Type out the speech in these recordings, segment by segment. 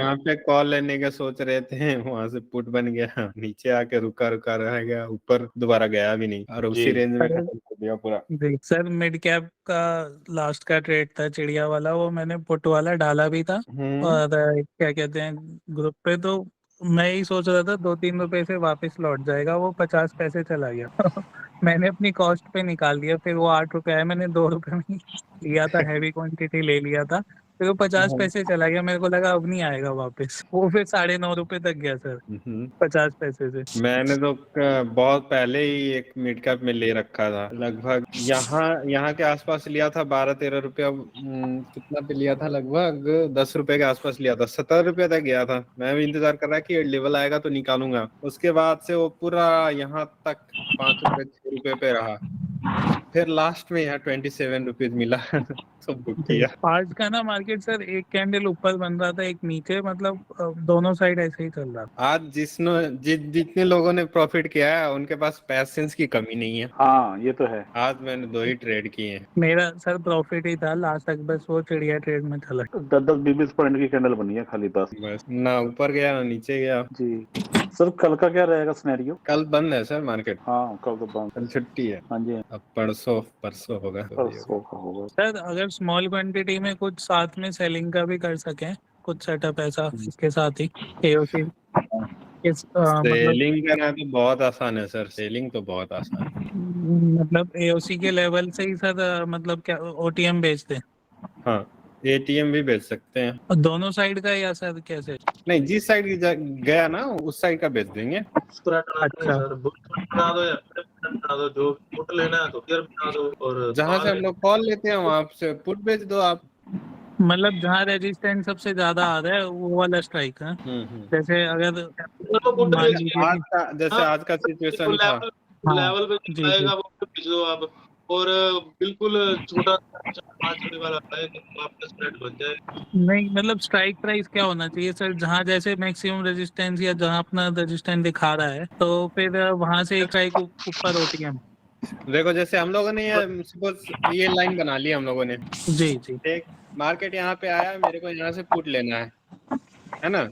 यहाँ पे कॉल लेने का सोच रहे थे, वहां से पुट बन गया, नीचे आके रुका रुका रह गया, ऊपर दोबारा गया भी नहीं, और उसी जी रेंज में अरे खत्म कर दिया पूरा। देख सर, मिड कैप का लास्ट का ट्रेड था चिड़िया वाला, वो मैंने पुट वाला डाला भी था। और क्या कहते हैं, ग्रुप पे तो मैं ही सोच रहा था 2-3 रुपए से वापस लौट जाएगा, वो 50 पैसे चला गया। मैंने अपनी कॉस्ट पे निकाल दिया, फिर वो 8 रुपए आया, मैंने 2 रुपए में ही लिया था, हैवी क्वांटिटी ले लिया था, फिर वो 50 पैसे चला गया, मेरे को लगा अब नहीं आएगा वापस, वो फिर 9.5 रुपए तक गया सर, 50 पैसे से। मैंने तो बहुत पहले ही एक मिड कैप में ले रखा था, लगभग यहाँ यहाँ के आसपास लिया था, 12-13 रुपया, कितना पे लिया था, लगभग 10 रुपए के आसपास लिया था, 17 रुपये तक गया था। मैं भी इंतजार कर रहा कि लेवल आएगा तो निकालूंगा, उसके बाद से वो पूरा यहाँ तक 5 रुपए 6 रुपए पे रहा, फिर लास्ट में यहाँ 27 रुपीज मिला तो बुक किया। आज का ना मार्केट सर, एक कैंडल ऊपर बन रहा था, एक नीचे, मतलब दोनों साइड ऐसे ही चल रहा था। आज जितने लोगों ने प्रॉफिट किया है उनके पास पैसेंस की कमी नहीं है। हाँ, ये तो है। आज मैंने 2 ही ट्रेड किए हैं। मेरा सर प्रॉफिट ही था लास्ट तक, बस वो चिड़िया ट्रेड में चला। 10-10 20 पॉइंट की कैंडल बनी है खाली बस। बस ना ऊपर गया ना नीचे गया। जी सर, कल का क्या रहेगा सिनेरियो? कल बंद है सर मार्केट, हाँ, कल तो बंद। कल छुट्टी है। हाँ जी, अब परसों होगा। परसों का होगा। सर अगर स्मॉल क्वांटिटी में कुछ साथ में सेलिंग का भी कर सकें, कुछ सेटअप ऐसा इसके साथ ही एओसी मतलब सेलिंग करना तो बहुत आसान है सर, सेलिंग तो बहुत आसान है। मतलब एओसी के लेवल से ही सर, मतलब क्या ओटीएम बेचते हैं? हाँ, एटीएम भी बेच सकते हैं। और दोनों साइड का, या सर कैसे? नहीं, जिस साइड गया ना उस साइड का बेच देंगे। अच्छा, सर बना दो या बना दो, जो पुट लेना है तो फिर बना दो, और जहां से हम लोग कॉल लेते हैं वहां से पुट बेच दो आप। मतलब जहाँ रेजिस्टेंस सबसे ज्यादा आ रहा है वो वाला स्ट्राइक है। जैसे अगर मान लीजिए आज का सिचुएशन था, लेवल पे जी, आएगा वो बेच दो आप, और बिल्कुल छोटा 5 रुपए वाला आएगा तो आपका स्प्रेड बन जाएगा। नहीं, मतलब स्ट्राइक प्राइस क्या होना चाहिए सर, जहाँ जैसे मैक्सिमम रेजिस्टेंस या जहाँ अपना रेजिस्टेंस दिखा रहा है, तो फिर वहां से एक स्ट्राइक ऊपर ओटीएम। देखो जैसे हम लोगों ने सपोज ये लाइन बना ली हम लोगों ने, जी जी, एक मार्केट यहाँ पे आया, मेरे को यहाँ से पुट लेना है ना,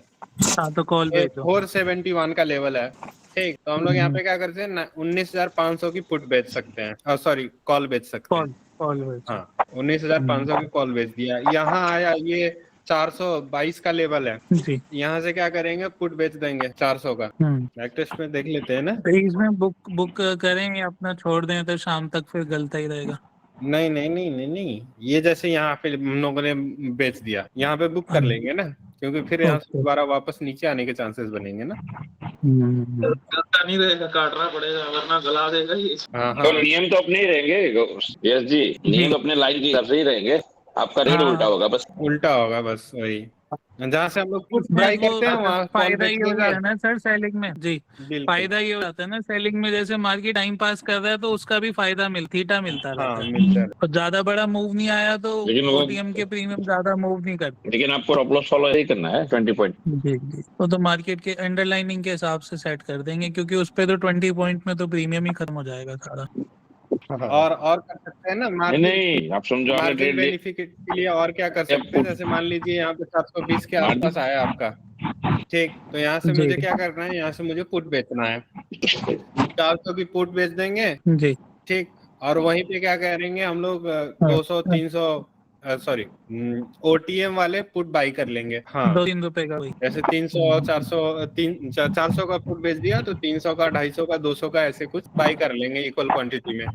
हाँ तो कॉल भेजो। 471 का लेवल है, ठीक, तो हम लोग यहाँ पे क्या करते हैं, 19,500 की पुट बेच सकते हैं, सॉरी कॉल बेच सकते हैं। कॉल भेजो। हाँ, 19,500 की कॉल बेच दिया, यहाँ आया ये 422 का लेवल है जी, यहाँ से क्या करेंगे, पुट बेच देंगे 400 का। बैक टेस्ट में देख लेते हैं ना। तो इसमें बुक करें या अपना छोड़ दें तो शाम तक फिर गलता ही रहेगा? नहीं नहीं नहीं नहीं नहीं, ये जैसे यहाँ पे हम लोगों ने बेच दिया, यहाँ पे बुक कर लेंगे ना, क्योंकि फिर यहाँ से दोबारा वापस नीचे आने के चांसेस बनेंगे ना। गलता नहीं रहेगा, काटना पड़ेगा वरना गला देगा ये। हाँ तो नियम तो अपने ही रहेंगे यस जी, नियम अपने लाइन की तरफ से ही रहेंगे, आपका रेट उल्टा होगा, बस उल्टा होगा, बस वही, जहाँ से हम लोग पुट बाय करते हैं वहाँ फायदा ये हो जाता है ना सर सेलिंग में। जी, फायदा ये हो जाता है ना सेलिंग में, जैसे मार्केट टाइम पास कर रहा है तो उसका भी फायदा थीटा मिलता रहता है। मिलता है। और ज्यादा बड़ा मूव नहीं आया तो ओटीएम के प्रीमियम ज्यादा मूव नहीं करते। लेकिन आपको स्टॉप लॉस फॉलो ही करना है 20 पॉइंट। जी जी, वो तो मार्केट के अंडरलाइनिंग के हिसाब से सेट कर देंगे, क्योंकि उस पे तो 20 पॉइंट में तो प्रीमियम ही खत्म हो जाएगा सारा। और कर सकते हैं ना नहीं, आप समझो आपने ट्रेड बेनिफिट के लिए, और क्या कर सकते हैं, जैसे मान लीजिए यहाँ पे 720 के आसपास आया आपका, ठीक, तो यहाँ से मुझे क्या करना है, यहाँ से मुझे पुट बेचना है, 400 की पुट बेच देंगे, जी, ठीक, और वहीं पे क्या करेंगे हम लोग 200-300 सॉरी ओटीएम वाले पुट बाई कर लेंगे। हाँ, 2-3 रुपए का वही, जैसे 300 400 का पुट बेच दिया तो 300 का 250 का 200 का ऐसे कुछ बाई कर लेंगे इक्वल क्वांटिटी में,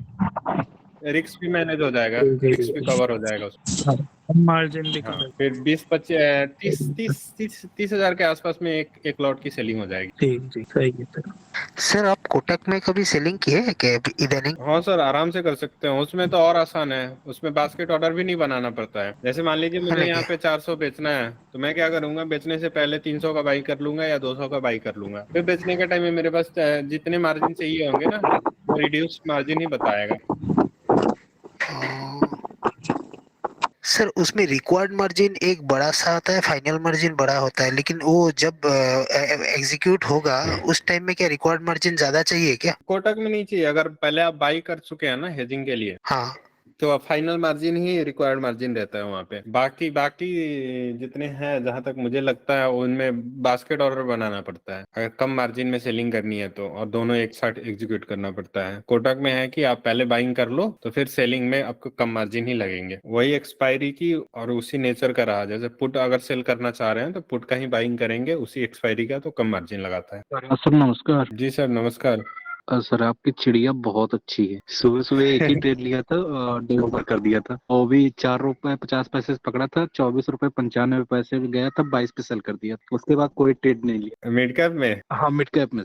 रिस्क भी मैनेज हो जाएगा, रिस्क भी कवर हो जाएगा उसमें, मार्जिन भी हाँ, फिर 30 हजार के आसपास में एक लॉट की सेलिंग हो जाएगी। जी जी, सही है सर। आप कोटक में कभी सेलिंग की है क्या इधर? हाँ सर, आराम से कर सकते हैं, उसमें तो और आसान है, उसमें बास्केट ऑर्डर भी नहीं बनाना पड़ता है। जैसे मान लीजिए मुझे यहाँ पे 400 बेचना है, तो मैं क्या करूंगा, बेचने से पहले 300 का बाई कर लूंगा या 200 का बाई कर लूंगा, फिर बेचने के टाइम में मेरे पास जितने मार्जिन चाहिए होंगे ना, वो रिड्यूस मार्जिन ही बताएगा। सर उसमें रिक्वायर्ड मार्जिन एक बड़ा सा आता है, फाइनल मार्जिन बड़ा होता है, लेकिन वो जब एग्जीक्यूट होगा उस टाइम में क्या रिक्वायर्ड मार्जिन ज्यादा चाहिए क्या? कोटक में नहीं चाहिए, अगर पहले आप बाई कर चुके हैं ना हेजिंग के लिए, हाँ, तो फाइनल मार्जिन ही रिक्वायर्ड मार्जिन रहता है वहाँ पे। बाकी बाकी जितने हैं जहां तक मुझे लगता है उनमें बास्केट ऑर्डर बनाना पड़ता है अगर कम मार्जिन में सेलिंग करनी है तो, और दोनों एक साथ एग्जीक्यूट करना पड़ता है। कोटक में है कि आप पहले बाइंग कर लो तो फिर सेलिंग में आपको कम मार्जिन ही लगेंगे। वही एक्सपायरी की और उसी नेचर का रहा, जैसे पुट अगर सेल करना चाह रहे हैं तो पुट का ही बाइंग करेंगे उसी एक्सपायरी का, तो कम मार्जिन लगाता है। सर नमस्कार। जी सर नमस्कार। सर आपकी चिड़िया बहुत अच्छी है। सुबह सुबह एक ही ट्रेड लिया था, डे ओवर कर दिया था। और भी 4 रुपए 50 पैसे से पकड़ा था, 24 रुपए 95 पैसे में गया था, 22 पे सेल कर दिया। उसके बाद कोई ट्रेड नहीं लिया। मिड कैप में? हाँ मिड कैप में।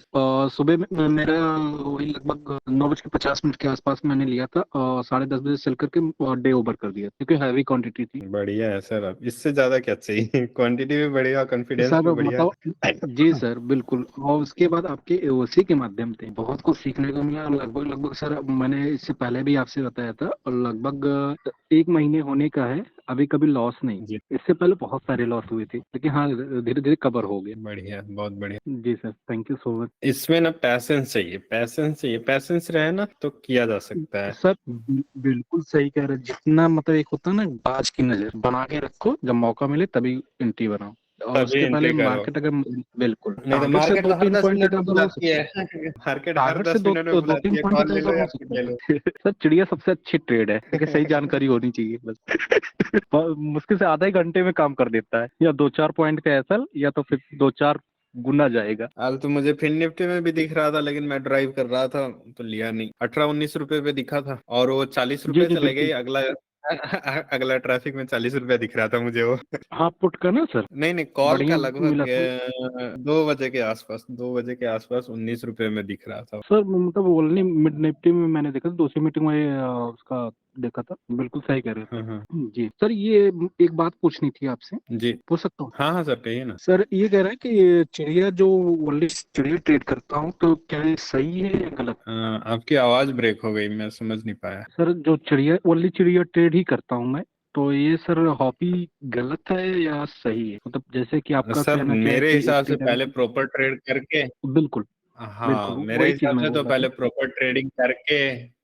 सुबह में मेरा वही लगभग 9:50 के आसपास मैंने लिया था और 10:30 बजे सेल करके डे ओवर कर दिया क्योंकि हैवी क्वांटिटी थी। बढ़िया है सर, अब इससे ज्यादा क्या चाहिए। क्वांटिटी भी बढ़िया, कॉन्फिडेंस सर भी बढ़िया। मतलब जी सर बिल्कुल। और उसके बाद आपके एओसी के माध्यम से बहुत कुछ सीखने को मिला। लगभग सर मैंने इससे पहले भी आपसे बताया था, और लगभग 1 महीने होने का है अभी, कभी लॉस नहीं। जी इससे पहले बहुत सारे लॉस हुए थे, लेकिन हाँ धीरे धीरे कवर हो गए। बढ़िया, बहुत बढ़िया। जी sir, thank you so much. इसमें ना पैसेंस चाहिए, पैसेंस चाहिए, पैसेंस रहे ना तो किया जा सकता है। सर बिल्कुल सही कह रहे हैं। जितना मतलब एक होता है ना, बाज की नजर बना के रखो, जब मौका मिले तभी एंट्री बनाओ। और तभी उसके पहले एंट्री करो, मार्केट अगर बिल्कुल नहीं तो टारगेट से मार्केट तो हर 2-3 10 पॉइंट मिनट में इधर हो बुलाती सकता है। है। मार्केट हर टारगेट से 10 मिनट में दो बुलाती तीन है, पॉइंट कॉल ले इधर लो या हो फिर सकता ले है। लो। सर चिड़िया सबसे अच्छी ट्रेड है, लेकिन सही जानकारी होनी चाहिए बस। और मुश्किल से आधे घंटे में काम कर देता है, या 2-4 पॉइंट का एसएल, या तो फिर 2-4 गुना जाएगा। हाल तो मुझे फिन निफ्टी में भी दिख रहा था, लेकिन मैं ड्राइव कर रहा था तो लिया नहीं। 18-19 रुपए पे दिखा था और वो 40 जी रुपए जी चले गई। बिल्कुल। अगला अगला ट्रैफिक में 40 रुपए दिख रहा था मुझे वो। हाँ पुट का ना सर, नहीं नहीं, कॉल का बढ़िया लगभग मिला था 2 बजे के आसपास, 2 बजे के आसपास 19 रुपए में दिख रहा था। सर। मतलब ओनली मिड निफ्टी में मैंने देखा था, दूसरी मीटिंग में उसका देखा था। बिल्कुल सही कह रहे हाँ हाँ थे जी सर। ये एक बात पूछनी थी आपसे, जी। पूछ सकता हूँ? हाँ हाँ सर, कहिए ना। सर ये कह रहे हैं कि ये चिड़िया जो ओनली चिड़िया ट्रेड करता हूँ, तो क्या ये सही है या गलत? आपकी आवाज ब्रेक हो गई, मैं समझ नहीं पाया। सर जो चिड़िया ओनली चिड़िया ट्रेड ही करता हूँ मैं, तो ये सर हॉबी गलत है या सही है? मतलब जैसे कि आपका सर कहना क्या है मेरे कि हिसाब से स्टेट पहले प्रॉपर ट्रेड करके, बिल्कुल हाँ बिल्कुल मेरे वही चीज हिसाब मैं से बोल तो रहा पहले था। प्रॉपर ट्रेडिंग करके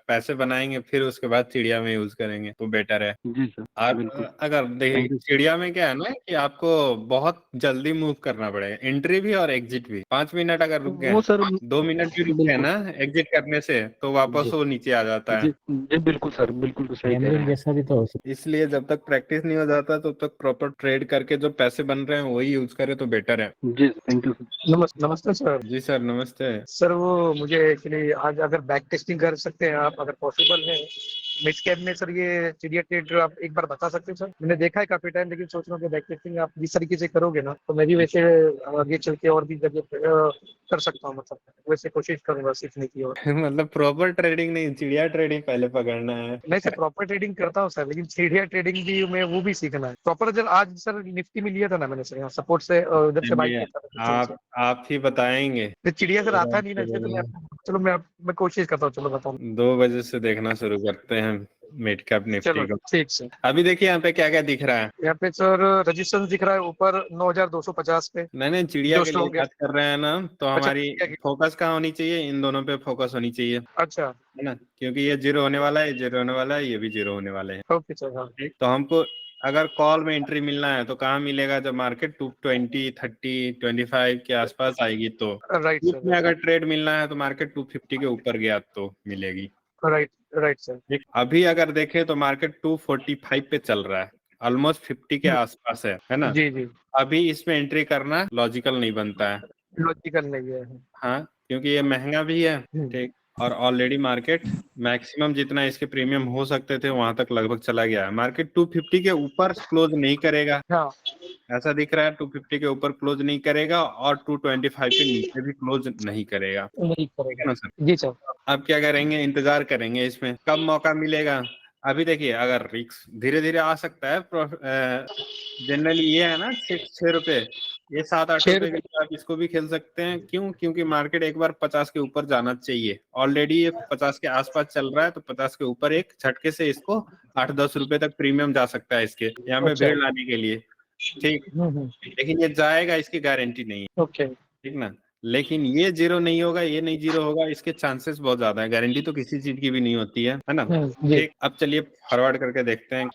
पैसे बनाएंगे, फिर उसके बाद चिड़िया में यूज करेंगे तो बेटर है। जी सर बिल्कुल। और अगर देखिए थैंक यू। चिड़िया में क्या है ना कि आपको बहुत जल्दी मूव करना पड़ेगा, एंट्री भी और एग्जिट भी। 5 मिनट अगर रुक गए, वो सर 2 मिनट भी रुक गए बिल्कुल ना एग्जिट करने से, तो वापस जी वो नीचे आ जाता जी है। जी बिल्कुल सर, बिल्कुल सही कह रहे गैम्बलिंग हैं। जैसा भी तो हो सकता इसलिए जब तक प्रैक्टिस नहीं हो जाता तब तक प्रॉपर ट्रेड करके जो पैसे बन रहे हैं वही यूज करे तो बेटर है। जी थैंक यू सर। नमस्ते सर। जी सर नमस्ते। सर वो मुझे एक्चुअली आज अगर बैक टेस्टिंग कर सकते हैं आप, अगर पॉसिबल है मिड कैप में सर, ये चिड़िया ट्रेड आप एक बार बता सकते हैं सर? मैंने देखा है काफी टाइम, लेकिन सोच रहा हूँ कि बैक टेस्टिंग आप जिस तरीके से करोगे ना, तो मैं भी वैसे आगे चल के और भी जगह कर सकता हूँ। मतलब वैसे कोशिश करूंगा सीखने की। और मतलब प्रॉपर ट्रेडिंग नहीं, चिड़िया ट्रेडिंग पहले पकड़ना है। मैं सर प्रॉपर ट्रेडिंग करता हूँ सर, लेकिन चिड़िया ट्रेडिंग भी मैं वो भी सीखना है प्रॉपर। जब आज सर निफ्टी में लिया था ना मैंने सर, यहाँ सपोर्ट से उधर से बाइक चलिए, किया था नीचे से। आप ही बताएंगे। तो चिड़िया सर आता नहीं ना, इसलिए तो मैं चलो मैं कोशिश करता हूँ। चलो बताऊँ। 2 बजे से देखना शुरू करते हैं मिड कैप चलो निफ्टी को। ठीक सर। अभी देखिए यहाँ पे क्या क्या दिख रहा है। यहाँ पे सर रजिस्ट्रेशन दिख रहा है ऊपर 9250 पे। नहीं चिड़िया जो के लिए स्ट्रॉन्ग है। बात कर रहे हैं ना, तो अच्छा हमारी फोकस कहाँ होनी चाहिए? इन दोनों पे फोकस होनी चाहिए, अच्छा है ना, क्योंकि ये 0 होने वाला है, 0 होने वाला है, ये भी 0 होने वाले हैं। Okay sir. हाँ ठीक, तो हमको अगर कॉल में एंट्री मिलना है तो कहाँ मिलेगा? जब मार्केट 220, 30, 25 के आसपास आएगी तो। राइट पुट में सर। अगर ट्रेड मिलना है तो मार्केट 250 के ऊपर गया तो मिलेगी। Right right sir. ठीक, अभी अगर देखें तो मार्केट 245 पे चल रहा है, ऑलमोस्ट 50 के आसपास है ना। जी जी अभी इसमें एंट्री करना लॉजिकल नहीं बनता है। लॉजिकल नहीं है। हाँ, क्योंकि ये महंगा भी है। ठीक, और ऑलरेडी मार्केट मैक्सिमम जितना इसके प्रीमियम हो सकते थे वहां तक लगभग चला गया है। मार्केट 250 के ऊपर क्लोज नहीं करेगा, हाँ ऐसा दिख रहा है। 250 के ऊपर क्लोज नहीं करेगा और 225 के नीचे भी क्लोज नहीं करेगा, नहीं है करेगा ना सर। जी सर। अब क्या करेंगे? इंतजार करेंगे इसमें कब मौका मिलेगा। अभी देखिए अगर रिक्स धीरे धीरे आ सकता है, जनरली ये है ना 6 रुपए, ये 7-8 6 रुपए के रुपए। लिए आप इसको भी खेल सकते हैं। क्यों? क्योंकि मार्केट एक बार 50 के ऊपर जाना चाहिए। ऑलरेडी ये 50 के आसपास चल रहा है, तो 50 के ऊपर एक झटके से इसको 8-10 रुपए तक प्रीमियम जा सकता है इसके, यहाँ पे अच्छा। भीड़ लाने के लिए। ठीक, लेकिन ये जाएगा इसकी गारंटी नहीं है। ओके। ठीक ना, लेकिन ये जीरो नहीं होगा, ये नहीं जीरो होगा, इसके चांसेस बहुत ज्यादा है। गारंटी तो किसी चीज की भी नहीं होती है ना। जी। ठीक, अब चलिए फॉरवर्ड करके देखते हैं।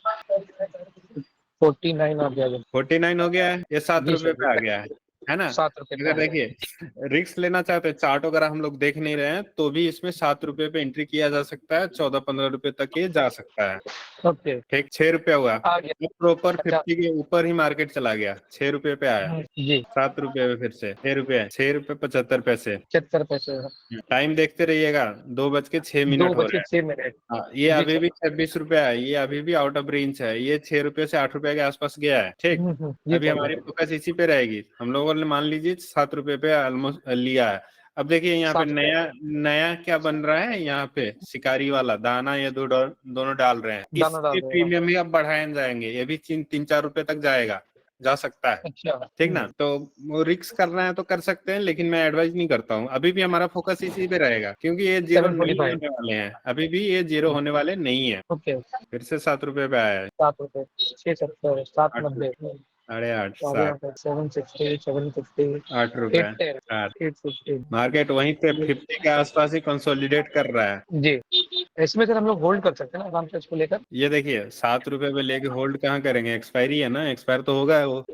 49 आ गया जी। 49 हो गया है, ये 7 जी रुपए सर। पे आ गया है ना। 7 रुपए अगर देखिए रिस्क लेना चाहते हैं, चार्ट वगैरह हम लोग देख नहीं रहे हैं, तो भी इसमें 7 रुपए पे एंट्री किया जा सकता है, 14-15 रुपए तक ये जा सकता है। ओके ठीक, 6 रुपया हुआ, आ गया। प्रॉपर अच्छा। 50 के ऊपर ही मार्केट चला गया, 6 रुपए पे आया। जी 7 रुपए पे फिर से 6 रुपए 75 पैसे। 75 पैसे। टाइम देखते रहिएगा, 2:06 हो रहा है। 2:06। हाँ, ये जी अभी सर। भी 26 रुपया है, ये अभी भी आउट ऑफ रेंज है, ये 6 रुपए से 8 रुपए के आसपास गया है। ठीक, ये अभी हमारी फोकस इसी पे रहेगी। हम लोगों ने मान लीजिए 7 रुपए पे ऑलमोस्ट लिया है। अब देखिए यहाँ पे 7 नया नया क्या बन रहा है, यहाँ पे शिकारी वाला दाना ये दोनों डाल रहे हैं। दाना डाल इसके रहे हैं। प्रीमियम भी अब बढ़ाए जाएंगे, ये भी 3-4 रुपए तक जा सकता है। अच्छा ठीक ना, तो वो रिक्स करना है तो कर सकते हैं, लेकिन मैं एडवाइज नहीं करता हूँ। अभी भी हमारा फोकस इसी पे रहेगा, क्योंकि ये जीरो नहीं 745। होने वाले हैं, अभी भी ये जीरो होने वाले नहीं है। ओके फिर से 7 रुपए पे आया है, 7 रुपए 670 790 8.5 7 760 750 8 रुपए 850। मार्केट वहीं पे 50 के आसपास ही कंसोलिडेट कर रहा है। जी इसमें सर हम लोग होल्ड कर सकते हैं ना आराम से इसको लेकर। ये देखिए 7 रुपए पे लेके होल्ड कहाँ करेंगे, एक्सपायरी है ना, एक्सपायर तो होगा वो।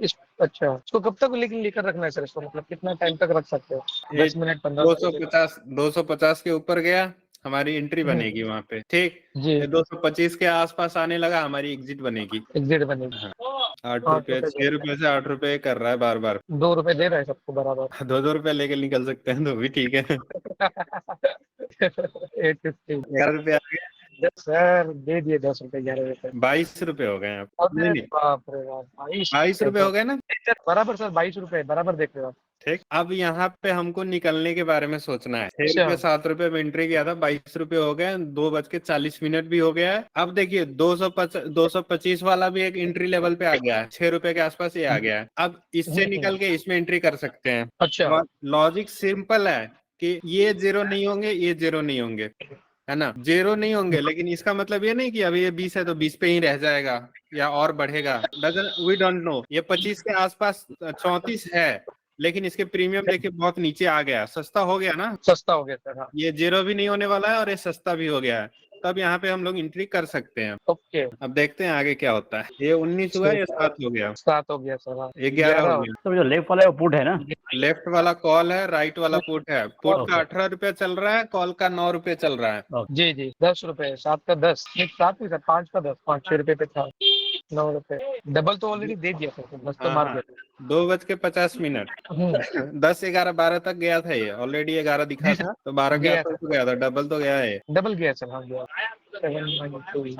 अच्छा इसको कब तक लेकिन लेकर रखना है सर इसको, मतलब कितना टाइम तक रख सकते हो? 10 मिनट 15 मिनट? 250 के ऊपर गया, हमारी एंट्री बनेगी वहां पे। ठीक, जी ये 225 के आसपास आने लगा, हमारी एग्जिट बनेगी। एग्जिट बनेगी। 8 रुपए 6 रुपए से 8 रुपए कर रहा है बार बार। 2 रुपए दे रहा है सबको बराबर। 2-2 रुपए लेके निकल सकते हैं तो भी ठीक है। 850। 11 रुपए आ गए, सर दे दिए 10 रुपए 11 रुपए। 22 रुपए हो गए आप। नहीं नहीं, बाप रे बाप 22 रुपए हो गए ना। बराबर सर 22 रुपए बराबर देख रहे हो आप। ठीक, अब यहाँ पे हमको निकलने के बारे में सोचना है। 6 अच्छा। रुपए 7 रुपए में एंट्री किया था, 22 रुपए हो गए, 2:40 भी हो गया है। अब देखिए 225 वाला भी एक एंट्री लेवल पे आ गया है, 6 रुपए के आसपास ये आ गया है। अब इससे निकल के इसमें एंट्री कर सकते हैं। अच्छा लॉजिक सिंपल है कि ये जीरो नहीं होंगे, ये जीरो नहीं होंगे, है ना, जीरो नहीं होंगे, लेकिन इसका मतलब ये नहीं कि अभी ये 20 है तो 20 पे ही रह जाएगा या और बढ़ेगा। We don't know. ये 25 के आसपास 34 है, लेकिन इसके प्रीमियम देखिए बहुत नीचे आ गया, सस्ता हो गया ना। सस्ता हो गया सर। हाँ ये जीरो भी नहीं होने वाला है और ये सस्ता भी हो गया है, तब यहाँ पे हम लोग एंट्री कर सकते हैं। ओके अब देखते हैं आगे क्या होता है। ये 19 हुआ, ये 7 हो गया, 7 हो गया सर। हाँ 11 हो गया। तो जो लेफ्ट वाला है वो पुट है ना? लेफ्ट वाला कॉल है, राइट वाला पुट है। पुट का 18 रुपया चल रहा है, कॉल का 9 रुपये चल रहा है। जी जी 10 रुपए 7 का 10 नहीं 7 नहीं सर 5 का 10 5-6 रुपए पे था 9 रुपए डबल तो ऑलरेडी दे दिया सर 10 तो मार दिया। 2:50 10, 11, 12 तक गया था, ये ऑलरेडी 11 दिखा था, तो 12 के गया आसपास तो गया था, डबल तो गया है। डबल गया सर। हाँ गया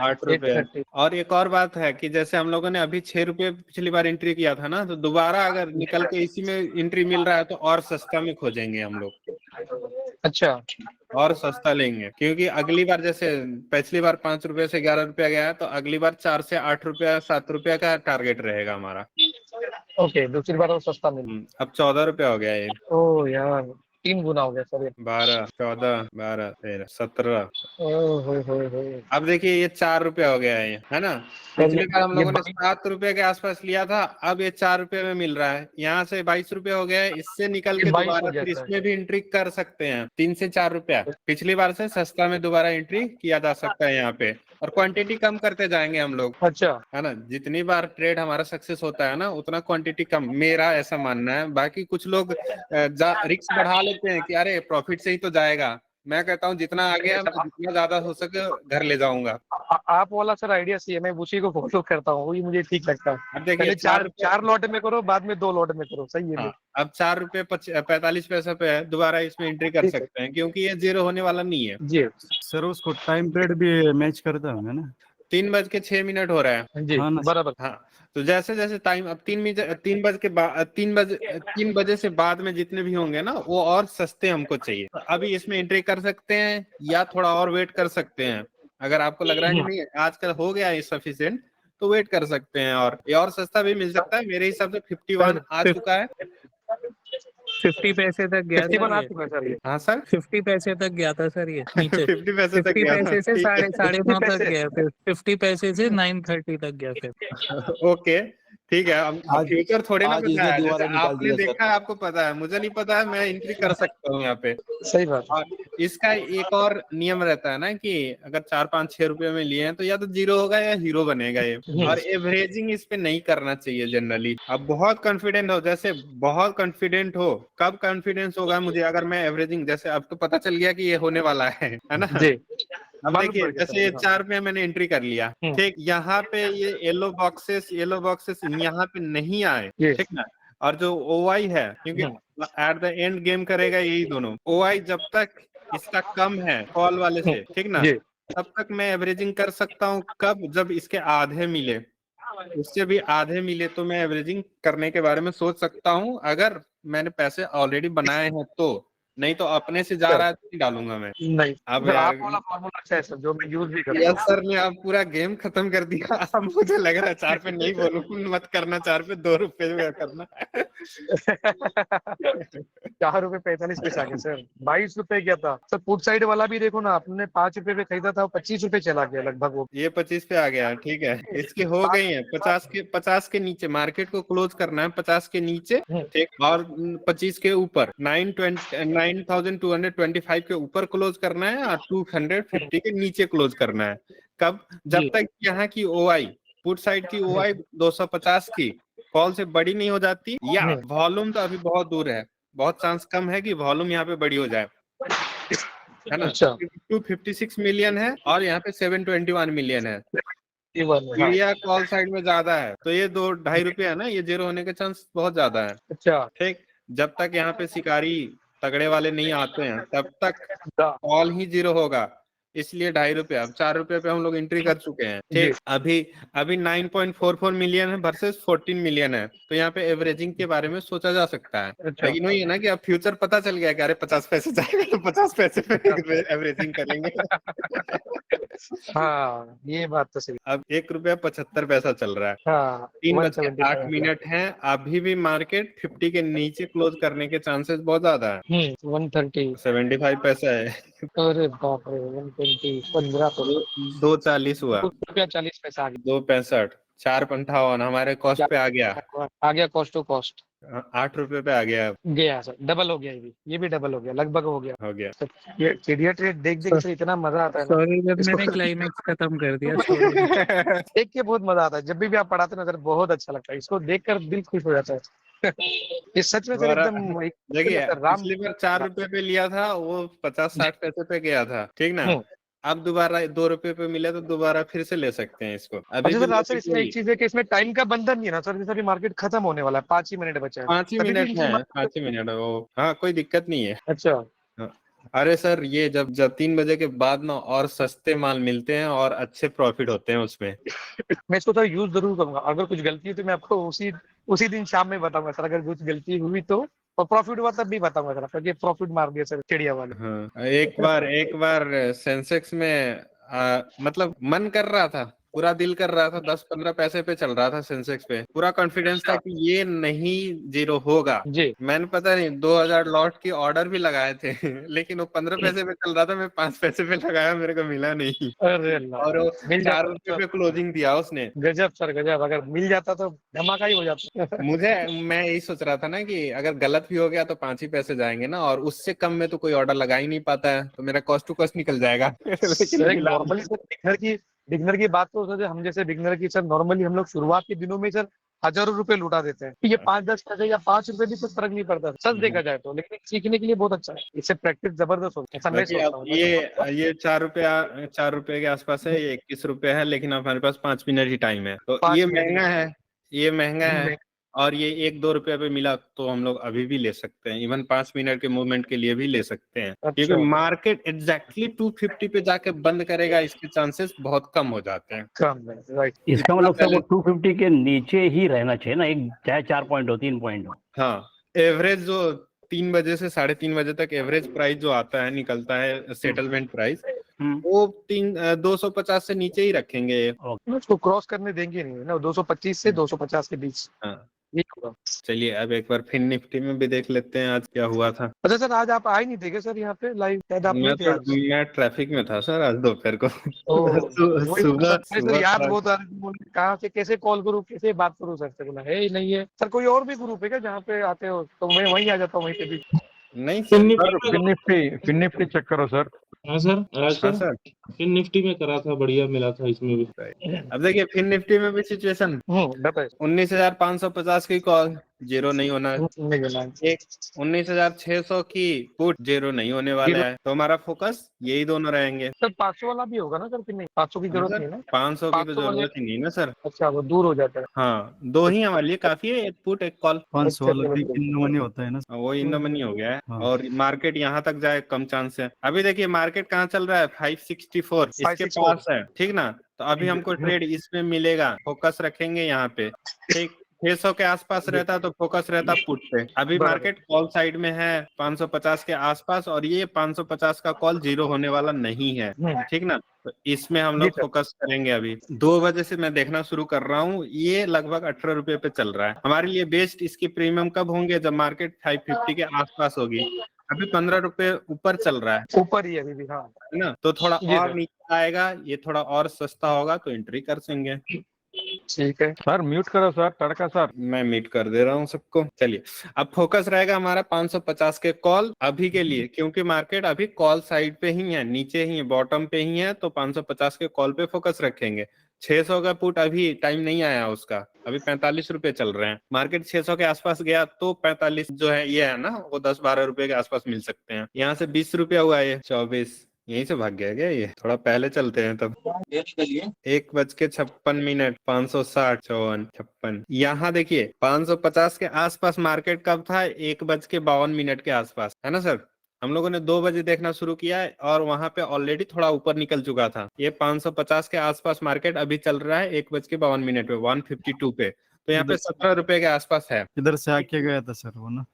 8 रुपए। और एक और बात है कि जैसे हम लोगों ने अभी 6 रुपए पिछली बार एंट्री किया था ना, तो दोबारा अगर निकल के इसी में एंट्री मिल रहा है तो और सस्ता में खोजेंगे हम लोग, अच्छा और सस्ता लेंगे, क्योंकि अगली बार जैसे पिछली बार 5 रुपए से 11 रुपया गया, तो अगली बार 4 से 8 रुपया 7 रुपया का टारगेट रहेगा हमारा। ओके दूसरी बार वो सस्ता मिला। अब 14 रुपया हो गया ये। ओ यार 3 गुना हो गया सर ये। 12 14 12 13 17। हो। अब देखिए ये 4 रुपया हो गया है ना। पिछली बार हम लोगों ने 7 रुपए के आसपास लिया था, अब ये 4 रुपए में मिल रहा है, यहाँ से 22 रुपए हो गया है। इससे निकल के 22 हो दोबारा गया फिर था। इसमें भी एंट्री कर सकते हैं, 3 से 4 रुपया पिछली बार से सस्ता में दोबारा एंट्री किया जा सकता है यहाँ पे, और क्वांटिटी कम करते जाएंगे हम लोग, अच्छा है ना। जितनी बार ट्रेड हमारा सक्सेस होता है ना, उतना क्वांटिटी कम, मेरा ऐसा मानना है। बाकी कुछ लोग रिस्क बढ़ा लेते हैं कि अरे प्रॉफिट से ही तो जाएगा। मैं कहता हूँ जितना आगे है जितना ज्यादा हो सके घर ले जाऊंगा। आप वाला सर आइडिया सही है, मैं उसी को फॉलो करता हूँ, वही मुझे ठीक लगता है। अब देखिए पहले 4 लॉट में करो, बाद में 2 लॉट में करो, सही है। हाँ, अब 4 रुपए 45 पैसे पे है, दोबारा इसमें एंट्री कर सकते हैं, क्योंकि ये जीरो होने वाला नहीं है। जी सर उसको टाइम पीरियड भी मैच करता है ना? 3:06 हो रहा है। जी हाँ ना। बराबर। हाँ, तो जैसे जैसे टाइम अब 3 बजे से बाद में जितने भी होंगे ना, वो और सस्ते हमको चाहिए। अभी इसमें एंट्री कर सकते हैं या थोड़ा और वेट कर सकते हैं। अगर आपको लग रहा है कि नहीं आजकल हो गया है सफिशिएंट, तो वेट कर सकते हैं, और ये और सस्ता भी मिल सकता है। मेरे हिसाब से 51 आ चुका है, 50 पैसे तक गया 51 आ था चुका है सर ये। हाँ सर 50 पैसे तक गया था सर ये नीचे। 50 पैसे तक 50 गया था। पैसे से ठीक है। 9:30 तक गया, फिर 50 पैसे से 9:30 तक गया फिर। ओके, ठीक है, अब आज- फ्यूचर थोड़े ना आज पता इसने है, दोबारा जैसे निकाल आपने दिया सर। देखा है आपको पता है, मुझे नहीं पता है, मैं एंट्री कर सकता हूँ यहाँ पे। सही बात है। और इसका एक और नियम रहता है ना कि अगर 4-5-6 रुपए में लिए हैं तो या तो जीरो होगा या हीरो बनेगा ये। और एवरेजिंग इस पे नहीं करना चाहिए जनरली। अब बहुत कॉन्फिडेंट हो, जैसे बहुत कॉन्फिडेंट हो, कब कॉन्फिडेंस होगा मुझे, अगर मैं एवरेजिंग, जैसे अब तो पता चल गया कि ये होने वाला है ना। जी अब मालूम देखिए पड़ गया जैसे ये सर, हाँ। 4 रुपए मैंने एंट्री कर लिया, ठीक, यहाँ पे ये येलो बॉक्सेस यहाँ पे नहीं आए, ये ठीक ना। और जो ओआई है, क्योंकि एट द एंड गेम करेगा यही दोनों, ओआई जब तक इसका कम है कॉल वाले से, ठीक ना, जी तब तक मैं एवरेजिंग कर सकता हूँ। कब? जब इसके आधे मिले, उससे भी आधे मिले तो मैं एवरेजिंग करने के बारे में सोच सकता हूँ, अगर मैंने पैसे ऑलरेडी बनाए हैं तो। नहीं तो अपने से जा रहा है तो नहीं डालूंगा मैं। नहीं अब सर, आप वाला फॉर्मूला अच्छा है सर, जो मैं यूज भी करता यस सर ने अब पूरा गेम खत्म कर दिया। अब मुझे लग रहा है 4 पे नहीं बोलूं, मत करना, 4 पे 2 रुपए में करना। हूँ। 4 रुपए 45 पैसे आ गए सर, 22 रुपए गया था सर। पुट साइड वाला भी देखो ना, आपने 5 रुपए पे खरीदा था, 25 रुपए चला गया लगभग वो। ये 25 पे आ गया, ठीक है, इसके हो गई है 50 के नीचे मार्केट को क्लोज करना है, 50 के नीचे, ठीक, और 25 के ऊपर 9,225 के ऊपर क्लोज करना है, और 250 के नीचे क्लोज करना है। कब? जब तक यहाँ की ओआई, पुट साइड की ओआई 250 की कॉल से बड़ी नहीं हो जाती, या वॉल्यूम तो अभी बहुत दूर है, बहुत चांस कम है कि वॉल्यूम यहाँ पे बड़ी हो जाए, है ना। अच्छा 256 मिलियन है और यहाँ पे 721 मिलियन है। ये बात है, हाँ। इंडिया कॉल साइड में ज्यादा है, तो ये 2-2.5 रुपए है ना, ये जीरो होने के चांस बहुत ज्यादा है, अच्छा ठीक। जब तक यहाँ पे शिकारी तगड़े वाले नहीं आते हैं तब तक कॉल ही जीरो होगा, इसलिए 2.5 रुपए। अब 4 रुपए पे हम लोग एंट्री कर चुके हैं, ठीक। अभी 9.44 मिलियन है वर्सेस 14 मिलियन है, तो यहाँ पे एवरेजिंग के बारे में सोचा जा सकता है। लेकिन वही है ना कि अब फ्यूचर पता चल गया कि अरे 50 पैसे जाएगा तो 50 पैसे पे एवरेजिंग करेंगे। हाँ ये बात तो सही। अब 1 रुपया 75 पैसा चल रहा है, हाँ 3:08 है, अभी भी मार्केट 50 के नीचे क्लोज करने के चांसेस बहुत ज्यादा है। 130। 75 पैसा है, अरे बाप रे, 120 15 2.40 हुआ, ₹2.40 आ गया। 2.65, 4.58 हमारे कॉस्ट पे आ गया, आ गया कॉस्ट टू कॉस्ट, 8 रुपए पे आ गया, गया सर, डबल हो गया, ये भी डबल हो गया, लगभग हो गया। हो गया। ये चिड़िया ट्रेड देख देख के इतना मजा आता है ना, सॉरी जब मैंने क्लाइमेक्स खत्म कर दिया, sorry। देख के बहुत मजा आता है। जब भी आप पढ़ाते हैं ना सर, बहुत अच्छा लगता है, इसको देखकर दिल खुश हो जाता है। ये सच में सर एकदम देखिए राम। पिछली बार 4 रुपए पे लिया था, वो 50-60 पैसे पे गया था, ठीक ना। अब दोबारा 2 रुपए पे मिला तो दोबारा फिर से ले सकते हैं इसको। अभी अच्छा भी सर, रात सर इसमें एक चीज है कि इसमें टाइम का बंधन नहीं है ना सर, जैसे अभी मार्केट खत्म होने वाला है, 5 ही मिनट बचे हैं, 5 ही तभी भी मिनट है, 5 ही मिनट है वो, हाँ कोई दिक्कत नहीं है। अच्छा हाँ। अरे सर ये जब 3 बजे के बाद ना और सस्ते माल मिलते हैं और अच्छे प्रॉफिट होते हैं उसमें। मैं इसको सर यूज जरूर करूंगा, अगर कुछ गलती है तो मैं आपको उसी दिन शाम में बताऊंगा सर, अगर कुछ गलती हुई तो, और प्रॉफिट हुआ तब भी बताऊंगा सर, क्योंकि प्रॉफिट मार दिया सर चिड़िया वाले। हाँ एक बार सेंसेक्स में मतलब मन कर रहा था, पूरा दिल कर रहा था, 10-15 पैसे पे चल रहा था सेंसेक्स पे, पूरा कॉन्फिडेंस था कि ये नहीं जीरो होगा जी मैंने पता नहीं 2000 लॉट की ऑर्डर भी लगाए थे। लेकिन वो 15 पैसे पे चल रहा था, मैं 5 पैसे पे लगाया, मेरे को मिला नहीं, अरे अल्लाह, और वो मिल 4 जाता रुपए तो पे क्लोजिंग दिया उसने। गजब सर गजब, अगर मिल जाता तो धमाका ही हो जाता। मैं यही सोच रहा था ना कि अगर गलत भी हो गया तो 5 ही पैसे जाएंगे ना, और उससे कम में तो कोई ऑर्डर लगा ही नहीं पाता है, तो मेरा कॉस्ट टू कॉस्ट निकल जाएगा। लेकिन मिला नॉर्मली सर बिगनर की बात तो सर, हम जैसे बिगनर की सर, नॉर्मली हम लोग शुरुआत के दिनों में सर हजारों रुपए लुटा देते हैं, ये 5-10 पैसे या 5 रुपए भी कुछ फर्क नहीं पड़ता सच देखा जाए तो, लेकिन सीखने के लिए बहुत अच्छा है, इससे प्रैक्टिस जबरदस्त होती है, ऐसा मैं बाकी सोचता अब हूँ। ये 4 रुपए के आसपास है, ये 21 रुपए है, लेकिन अब हमारे पास 5 मिनट ही टाइम है, तो 5 ये मिनट महंगा है, ये महंगा है। और ये 1-2 रुपए पे मिला तो हम लोग अभी भी ले सकते हैं, इवन 5 मिनट के मूवमेंट के लिए भी ले सकते हैं, क्योंकि मार्केट एग्जैक्टली 250 पे जाके बंद करेगा, इसके चांसेस बहुत कम हो जाते हैं। कम है, राइट। इसका मतलब सर वो 250 के नीचे ही रहना चाहिए ना, एक चाहे 4 पॉइंट हो 3 पॉइंट हो। हाँ एवरेज जो 3 बजे से 3:30 बजे तक एवरेज प्राइस जो आता है, निकलता है सेटलमेंट प्राइस, वो 250 से नीचे ही रखेंगे। उसको क्रॉस करने देंगे नहीं ना, 225 से 250 के बीच। हाँ यही होगा। चलिए अब एक बार फिर निफ्टी में भी देख लेते हैं आज क्या हुआ था। अच्छा सर, आज आप आए नहीं थे क्या सर यहाँ पे लाइव? शायद आप नहीं थे आज। मैं ट्रैफिक में था सर आज दोपहर को। ओह, वही सुबह सर सुबह याद ट्रैफिक- बहुत आ रही थी, बोले कहाँ से कैसे कॉल करूँ, कैसे बात करूँ सर से। बोला है ही नहीं है सर। कोई और भी ग्रुप है क्या जहाँ पे आते हो? तो मैं वहीं आ जाता हूँ, वहीं पे भी। नहीं फिर सर। निफ्टी निफ्टी चेक करो सर। हाँ सर, राज हाँ सर, सर। फिर निफ्टी में करा था, बढ़िया मिला था इसमें भी। अब देखिए फिर निफ्टी में भी सिचुएशन बताइए। 19,550 की कॉल जीरो नहीं होना है। नहीं मिला है। एक 19,600 की पुट जीरो नहीं होने वाला है, तो हमारा फोकस यही दोनों रहेंगे। सर 500 वाला भी होगा ना सर कि नहीं? 500 की हाँ जरूरत सर, नहीं है ना? 500 की तो 500 वाले, जरूरत ही नहीं ना सर। अच्छा वो दूर हो जाता है। हाँ, दो ही हमारे लिए काफी है, एक पुट एक कॉल। 500 वाला मनी होता है ना। वो इन द मनी हो गया है। हाँ। और मार्केट यहाँ तक जाए कम चांस है। अभी देखिए मार्केट कहाँ चल रहा है, 564 इसके 564 पास है, ठीक ना। तो अभी हमको ट्रेड इसमें मिलेगा, फोकस रखेंगे यहाँ पे, ठीक। 600 के आसपास रहता तो फोकस रहता पुट पे। अभी बराबर। मार्केट कॉल साइड में है 550 के आसपास, और ये 550 का कॉल जीरो होने वाला नहीं है, ठीक ना। तो इसमें हम जी लोग सर। फोकस करेंगे। अभी 2 बजे से मैं देखना शुरू कर रहा हूँ, ये लगभग 18 रुपए पे चल रहा है। हमारे लिए बेस्ट इसकी प्रीमियम कब होंगे, जब मार्केट 550 के आसपास होगी। अभी 15 रुपए ऊपर चल रहा है ऊपर ही है अभी भी, हाँ। है ना। तो थोड़ा जी और सर। नीचे आएगा, ये थोड़ा और सस्ता होगा तो एंट्री कर देंगे। ठीक है सर म्यूट करो सर, तड़का सर। मैं मीट कर दे रहा हूँ सबको। चलिए अब फोकस रहेगा हमारा 550 के कॉल अभी के लिए, क्योंकि मार्केट अभी कॉल साइड पे ही है, नीचे ही है, बॉटम पे ही है। तो 550 के कॉल पे फोकस रखेंगे। 600 का पुट अभी टाइम नहीं आया उसका, अभी 45 रुपए चल रहे हैं। मार्केट 600 के आसपास गया तो 45 जो है ये है ना, वो 10-12 रुपए के आसपास मिल सकते हैं। यहाँ से 20 रुपया हुआ, ये 24 यहीं से भाग गया क्या, ये थोड़ा पहले चलते हैं तब। 1:56 560 54 56। यहाँ देखिए 550 के आसपास मार्केट कब था, 1:52 के आसपास, है ना सर। हम लोगों ने 2 बजे देखना शुरू किया है और वहां पे ऑलरेडी थोड़ा ऊपर निकल चुका था। ये 550 के आसपास मार्केट अभी चल रहा है 1:52 पे 152 पे। तो यहाँ पे 17 रुपए के आसपास है। इधर से आके गया था सर वो ना।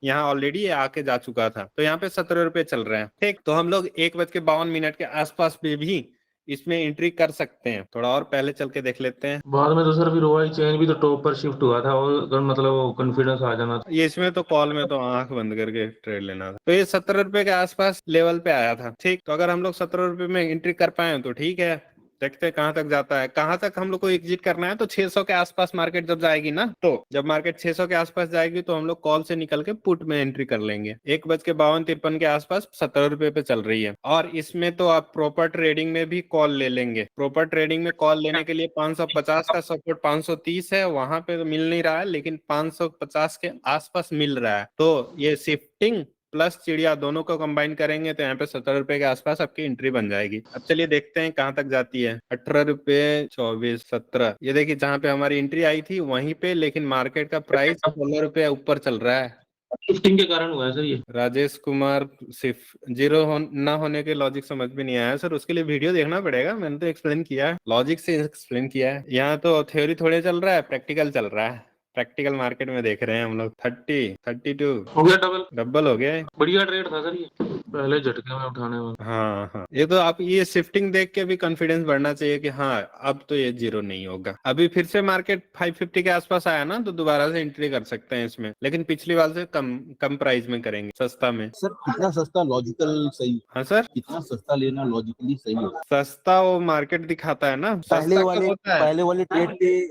यहाँ ऑलरेडी ये आके जा चुका था, तो यहाँ पे 17 रुपए चल रहे हैं, ठीक। तो हम लोग 1:52 के आसपास पे भी इसमें एंट्री कर सकते हैं। थोड़ा और पहले चल के देख लेते हैं। बाद में तो सर फिर ओआई चेन भी तो टॉप पर शिफ्ट हुआ था, और अगर मतलब कॉन्फिडेंस आ जाना। ये इसमें तो कॉल में तो आंख बंद करके ट्रेड लेना था। तो ये 17 रुपए के आसपास लेवल पे आया था, ठीक। तो अगर हम लोग 17 रुपए में एंट्री कर पाए तो ठीक है, देखते हैं कहाँ तक जाता है। कहाँ तक हम लोग को एग्जिट करना है, तो 600 के आसपास मार्केट जब जाएगी ना, तो जब मार्केट 600 के आसपास जाएगी तो हम लोग कॉल से निकल के पुट में एंट्री कर लेंगे। 1:52-53 के आसपास 17 रुपए पे चल रही है। और इसमें तो आप प्रॉपर ट्रेडिंग में भी कॉल ले लेंगे। प्रॉपर ट्रेडिंग में कॉल लेने के लिए 550 का सपोर्ट 530 है, वहां पे तो मिल नहीं रहा है, लेकिन 550 के आसपास मिल रहा है। तो ये शिफ्टिंग प्लस चिड़िया दोनों को कंबाइन करेंगे तो यहाँ पे 17 रुपए के आसपास आपकी एंट्री बन जाएगी। अब चलिए देखते हैं कहाँ तक जाती है। 18 रुपए 24 17, ये देखिए जहाँ पे हमारी एंट्री आई थी वहीं पे, लेकिन मार्केट का प्राइस 16 रुपए ऊपर चल रहा है। शिफ्टिंग के कारण हुआ है सर ये। राजेश कुमार, सिर्फ जीरो ना होने के लॉजिक समझ में नहीं आया सर, उसके लिए वीडियो देखना पड़ेगा। मैंने तो एक्सप्लेन किया है, लॉजिक से एक्सप्लेन किया है। यहाँ तो थ्योरी थोड़े चल रहा है, प्रैक्टिकल चल रहा है। प्रैक्टिकल मार्केट में देख रहे हैं हम लोग। 30 32 हो गया डबल। डबल हो गया है। बढ़िया ट्रेड था सर ये, पहले झटके में उठाने वाला। हाँ, ये तो आप ये शिफ्टिंग देख के भी कॉन्फिडेंस बढ़ना चाहिए कि हाँ अब तो ये जीरो नहीं होगा। अभी फिर से मार्केट 550 के आसपास आया ना, तो दोबारा से एंट्री कर सकते हैं इसमें, लेकिन पिछली बार से कम प्राइस में करेंगे, सस्ता में। सर कितना सस्ता लॉजिकल सही? हाँ सर, कितना सस्ता लेना लॉजिकली सही है? सस्ता वो मार्केट दिखाता है ना, सस्ता कब होता है? पहले वाले ट्रेड पे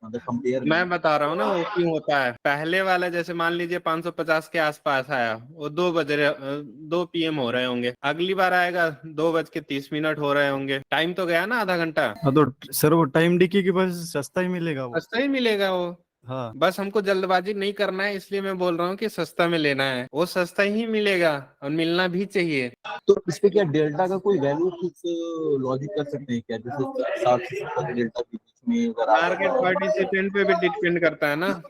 मतलब कंपेयर मैं बता रहा हूँ ना वो क्यों होता है। पहले वाला जैसे मान लीजिए 550 के आसपास आया, वो 2 PM हो रहे होंगे। अगली बार आएगा 2:30 हो रहे होंगे। टाइम तो गया ना आधा घंटा। हाँ तो सर वो टाइम डिके के पास सस्ता ही मिलेगा वो। सस्ता ही मिलेगा वो। हाँ बस हमको जल्दबाजी नहीं करना है, इसलिए मैं बोल रहा हूँ कि सस्ता में लेना है, वो सस्ता ही मिलेगा और मिलना भी चाहिए। तो इस पे क्या डेल्टा का कोई वैल्यू कुछ लॉजिक कर सकते हैं क्या? जैसे 60 से 70 डेल्टा के बीच में अगर मार्केट पार्टिसिपेंट पे भी डिपेंड करता है ना।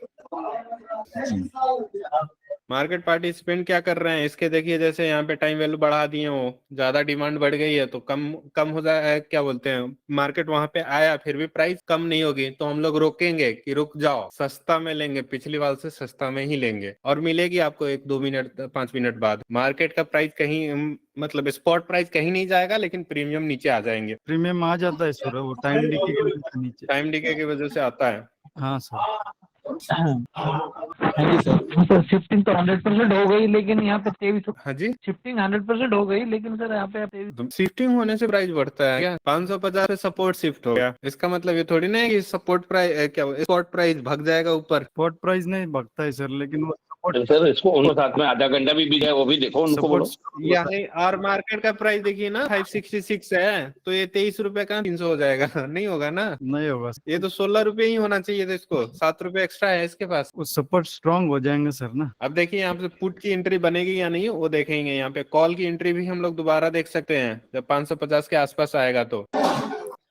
मार्केट पार्टिसिपेंट क्या कर रहे हैं इसके, देखिए जैसे यहाँ पे टाइम वैल्यू बढ़ा दिए हो, ज्यादा डिमांड बढ़ गई है तो कम हो जाए, क्या बोलते हैं, मार्केट वहां पे आया फिर भी प्राइस कम नहीं होगी, तो हम लोग रोकेंगे कि रुक जाओ, सस्ता में लेंगे, पिछली बार से सस्ता में ही लेंगे। और मिलेगी आपको 1-2 मिनट 5 मिनट बाद। मार्केट का प्राइस कहीं मतलब स्पॉट प्राइस कहीं नहीं जाएगा, लेकिन प्रीमियम नीचे आ जाएंगे। प्रीमियम आ जाता है सर, वो टाइम डिके के नीचे। टाइम डिके की वजह से आता है। हाँ सर। हाँ जी सर। तो शिफ्टिंग तो 100% हो गई, लेकिन यहाँ पे 23 हाँ जी, शिफ्टिंग 100% हो गई, लेकिन सर यहाँ पे 23 तो शिफ्टिंग होने से प्राइस बढ़ता है क्या? 550 पे सपोर्ट शिफ्ट हो गया, इसका मतलब ये थोड़ी ना है कि सपोर्ट प्राइस क्या स्पॉट प्राइस भाग जाएगा ऊपर। स्पॉट प्राइस नहीं भागता है सर, लेकिन वो तो सपोर्ट सर इसको उनको साथ में आधा घंटा भी बिका है, वो भी देखो, उनको बोलो। सपोर्ट यहाँ और मार्केट का प्राइस देखिए ना 566 है, तो ये 23 रुपए का 300 हो जाएगा नहीं होगा ना, नहीं होगा। ये तो 16 रुपए ही होना चाहिए था, इसको 7 रुपए एक्स्ट्रा है इसके पास। वो सपोर्ट स्ट्रांग हो जाएंगे सर ना। अब देखिए यहाँ पे पुट की एंट्री बनेगी या नहीं वो देखेंगे, यहाँ पे कॉल की एंट्री भी हम लोग दोबारा देख सकते हैं जब 550 के आसपास आएगा तो।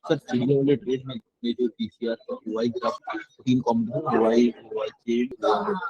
सर चिड़िया वाले ट्रेड में ये जो पीसीआर का y graph 3 combination y y chain,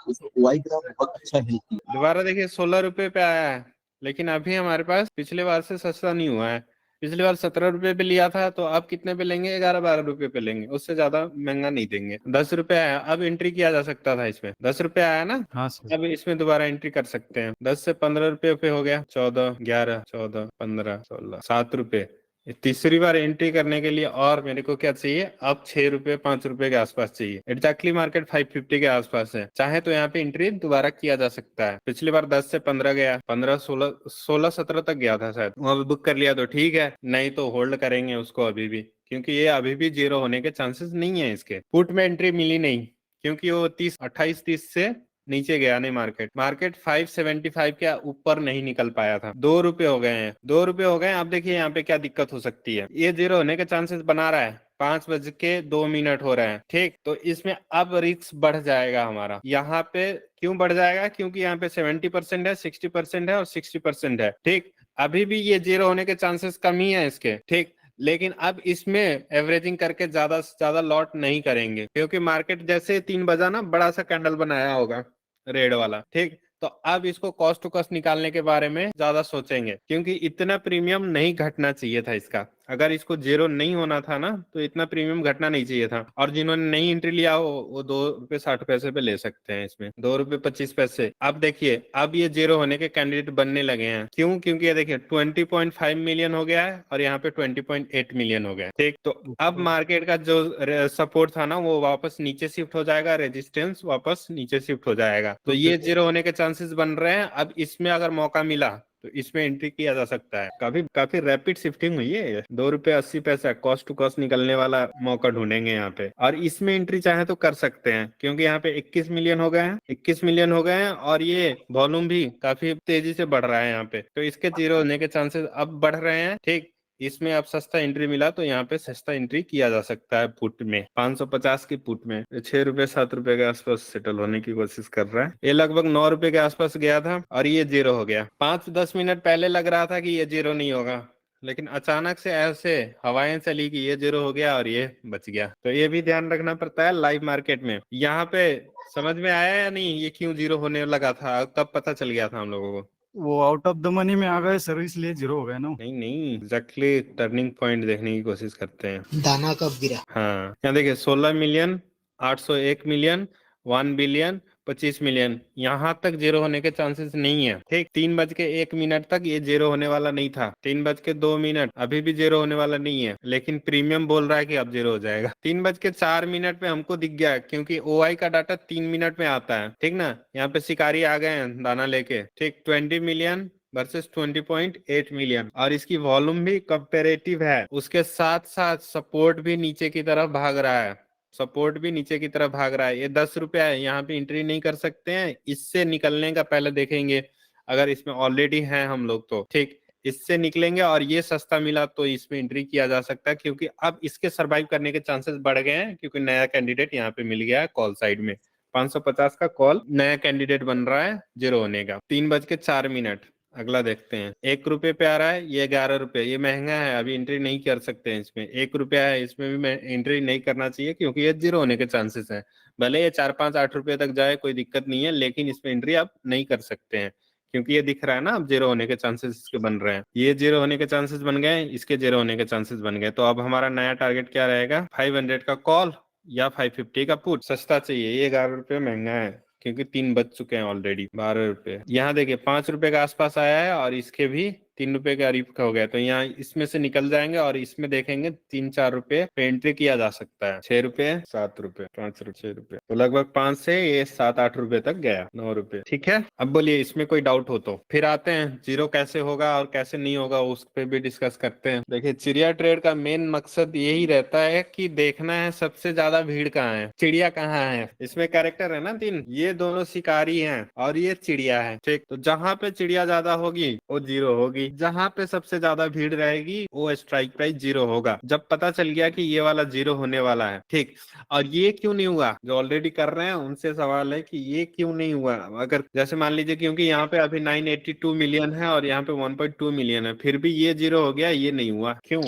उसमें वाई ग्राफ बहुत अच्छा हेल्प किया। दोबारा देखिए 16 रुपए पे आया है, लेकिन अभी हमारे पास पिछले बार से सस्ता नहीं हुआ है। पिछली बार 17 रुपए पे लिया था, तो अब कितने पे लेंगे? 11-12 रुपए पे लेंगे, उससे ज्यादा महंगा नहीं देंगे। 10 रुपए आया, अब एंट्री किया जा सकता था इसमें, 10 रुपए आया ना, हाँ सर। अब इसमें दोबारा एंट्री कर सकते हैं। 10 से 15 रुपए पे हो गया, 14, 11, 14, 15, 16, 7 रुपए। ये तीसरी बार एंट्री करने के लिए और मेरे को क्या चाहिए? अब 6 रुपए 5 रुपए के आसपास चाहिए। एग्जैक्टली मार्केट 550 के आसपास है, चाहे तो यहाँ पे एंट्री दोबारा किया जा सकता है। पिछली बार 10 से 15 गया, 15, 16, 17 तक गया था शायद, वहां पे बुक कर लिया तो ठीक है, नहीं तो होल्ड करेंगे उसको अभी भी, क्योंकि ये अभी भी जीरो होने के चांसेस नहीं है इसके। पुट में एंट्री मिली नहीं, क्योंकि वो 28-30 से नीचे गया नहीं मार्केट 575 के ऊपर नहीं निकल पाया था। 2 रुपए हो गए हैं, 2 रुपए हो गए हैं। अब देखिए यहाँ पे क्या दिक्कत हो सकती है, ये जीरो होने के चांसेस बना रहा है, 5:02 हो रहे हैं, ठीक, तो इसमें अब रिस्क बढ़ जाएगा हमारा। यहाँ पे क्यों बढ़ जाएगा? क्योंकि यहाँ पे 70% है, 60% है और 60% है, ठीक। अभी भी ये जीरो होने के चांसेस कम ही है इसके, ठीक, लेकिन अब इसमें एवरेजिंग करके ज्यादा से ज्यादा लॉट नहीं करेंगे, क्योंकि मार्केट जैसे 3 बजा ना, बड़ा सा कैंडल बनाया होगा रेड वाला, ठीक, तो अब इसको कॉस्ट टू कॉस्ट निकालने के बारे में ज्यादा सोचेंगे, क्योंकि इतना प्रीमियम नहीं घटना चाहिए था इसका। अगर इसको जीरो नहीं होना था ना, तो इतना प्रीमियम घटना नहीं चाहिए था। और जिन्होंने नई एंट्री लिया वो 2 रुपए 60 पैसे पे ले सकते हैं, इसमें 2 रुपए 25 पैसे। अब देखिए, अब ये जीरो होने के कैंडिडेट बनने लगे हैं, क्यों? क्योंकि ये देखिए 20.5 मिलियन हो गया है और यहाँ पे 20.8 मिलियन हो गया है, ठीक। तो अब मार्केट का जो सपोर्ट था ना, वो वापस नीचे शिफ्ट हो जाएगा, रेजिस्टेंस वापस नीचे शिफ्ट हो जाएगा, तो ये जीरो होने के चांसेस बन रहे हैं। अब इसमें अगर मौका मिला तो इसमें एंट्री किया जा सकता है। काफी रैपिड शिफ्टिंग हुई है, 2 रुपए 80 पैसा कॉस्ट टू कॉस्ट निकलने वाला मौका ढूंढेंगे यहाँ पे, और इसमें एंट्री चाहे तो कर सकते हैं, क्योंकि यहाँ पे 21 मिलियन हो गए हैं, 21 मिलियन हो गए हैं, और ये वॉल्यूम भी काफी तेजी से बढ़ रहा है यहाँ पे, तो इसके जीरो होने के चांसेस अब बढ़ रहे हैं, ठीक। इसमें अब सस्ता एंट्री मिला, तो यहाँ पे सस्ता एंट्री किया जा सकता है पुट में, 550 की पुट में 6 रुपए 7 रुपए के आसपास सेटल होने की कोशिश कर रहा है। ये लगभग 9 रुपए के आसपास गया था और ये जीरो हो गया। 5-10 मिनट पहले लग रहा था कि ये जीरो नहीं होगा, लेकिन अचानक से ऐसे हवाएं चली कि ये जीरो हो गया और ये बच गया। तो ये भी ध्यान रखना पड़ता है लाइव मार्केट में। यहाँ पे समझ में आया या नहीं ये क्यों जीरो होने लगा था? तब पता चल गया था हम लोगों को। वो आउट ऑफ द मनी में आ गए सर, इसलिए जीरो हो गए ना। नहीं, एग्जैक्टली टर्निंग पॉइंट देखने की कोशिश करते हैं। दाना कब गिरा? हाँ, यहाँ देखिए 16 मिलियन, 801 मिलियन, 1 बिलियन, 25 मिलियन, यहाँ तक जीरो होने के चांसेस नहीं है, ठीक। 3:01 तक ये जीरो होने वाला नहीं था, 3:02 अभी भी जीरो होने वाला नहीं है, लेकिन प्रीमियम बोल रहा है कि अब जीरो हो जाएगा। 3:04 पे हमको दिख गया, क्योंकि ओआई का डाटा 3 मिनट में आता है, ठीक ना। यहाँ पे शिकारी आ गए हैं दाना लेके, ठीक। 20 मिलियन वर्सेस 20.8 मिलियन, और इसकी वॉल्यूम भी कंपेरेटिव है। उसके साथ साथ सपोर्ट भी नीचे की तरफ भाग रहा है, सपोर्ट भी नीचे की तरफ भाग रहा है। ये 10 रुपया है, यहाँ पे एंट्री नहीं कर सकते हैं, इससे निकलने का पहले देखेंगे। अगर इसमें ऑलरेडी हैं हम लोग तो ठीक, इससे निकलेंगे और ये सस्ता मिला तो इसमें एंट्री किया जा सकता है, क्योंकि अब इसके सर्वाइव करने के चांसेस बढ़ गए हैं, क्योंकि नया कैंडिडेट यहाँ पे मिल गया है कॉल साइड में। 550 का कॉल नया कैंडिडेट बन रहा है जीरो होने का। 3:04 अगला देखते हैं। 1 रुपए पे आ रहा है, ये 11 रुपए, ये महंगा है, अभी एंट्री नहीं कर सकते हैं इसमें। 1 रुपया है, इसमें भी एंट्री नहीं करना चाहिए, क्योंकि ये जीरो होने के चांसेस हैं। भले ये 4-5-8 रुपए तक जाए कोई दिक्कत नहीं है, लेकिन इसमें एंट्री आप नहीं कर सकते हैं, क्योंकि ये दिख रहा है ना अब जीरो होने के चांसेस इसके बन रहे हैं। ये जीरो होने के चांसेस बन गए, इसके जीरो होने के चांसेस बन गए। तो अब हमारा नया टारगेट क्या रहेगा? 500 का कॉल या 550 का पुट। सस्ता चाहिए, ये 11 रुपये महंगा है, क्योंकि 3 बज चुके हैं ऑलरेडी। 12 रुपए, यहाँ देखिए 5 रुपए के आसपास आया है, और इसके भी ₹3 के करीब का हो गया, तो यहाँ इसमें से निकल जाएंगे और इसमें देखेंगे 3-4 रुपए पे एंट्री किया जा सकता है। 6 रुपए, 7 रुपए, 5 रुपए, 6 रुपए, तो लगभग 5 से ये 7-8 रुपए तक गया, 9 रुपए। ठीक है, अब बोलिए इसमें कोई डाउट हो तो फिर आते हैं जीरो कैसे होगा और कैसे नहीं होगा, उस पर भी डिस्कस करते हैं। देखिए, चिड़िया ट्रेड का मेन मकसद यही रहता है कि देखना है सबसे ज्यादा भीड़ कहाँ है, चिड़िया कहाँ है। इसमें कैरेक्टर है ना 3, ये दोनों शिकारी हैं और ये चिड़िया है। ठीक, तो जहां पे चिड़िया ज्यादा होगी वो जीरो होगी, जहां पे सबसे ज्यादा भीड़ रहेगी वो स्ट्राइक प्राइस जीरो होगा। जब पता चल गया कि ये वाला जीरो होने वाला है, ठीक, और ये क्यों नहीं हुआ, जो ऑलरेडी कर रहे हैं उनसे सवाल है कि ये क्यों नहीं हुआ। अगर जैसे मान लीजिए, क्योंकि यहाँ पे अभी 982 मिलियन है और यहाँ पे 1.2 मिलियन है, फिर भी ये जीरो हो गया, ये नहीं हुआ, क्यों?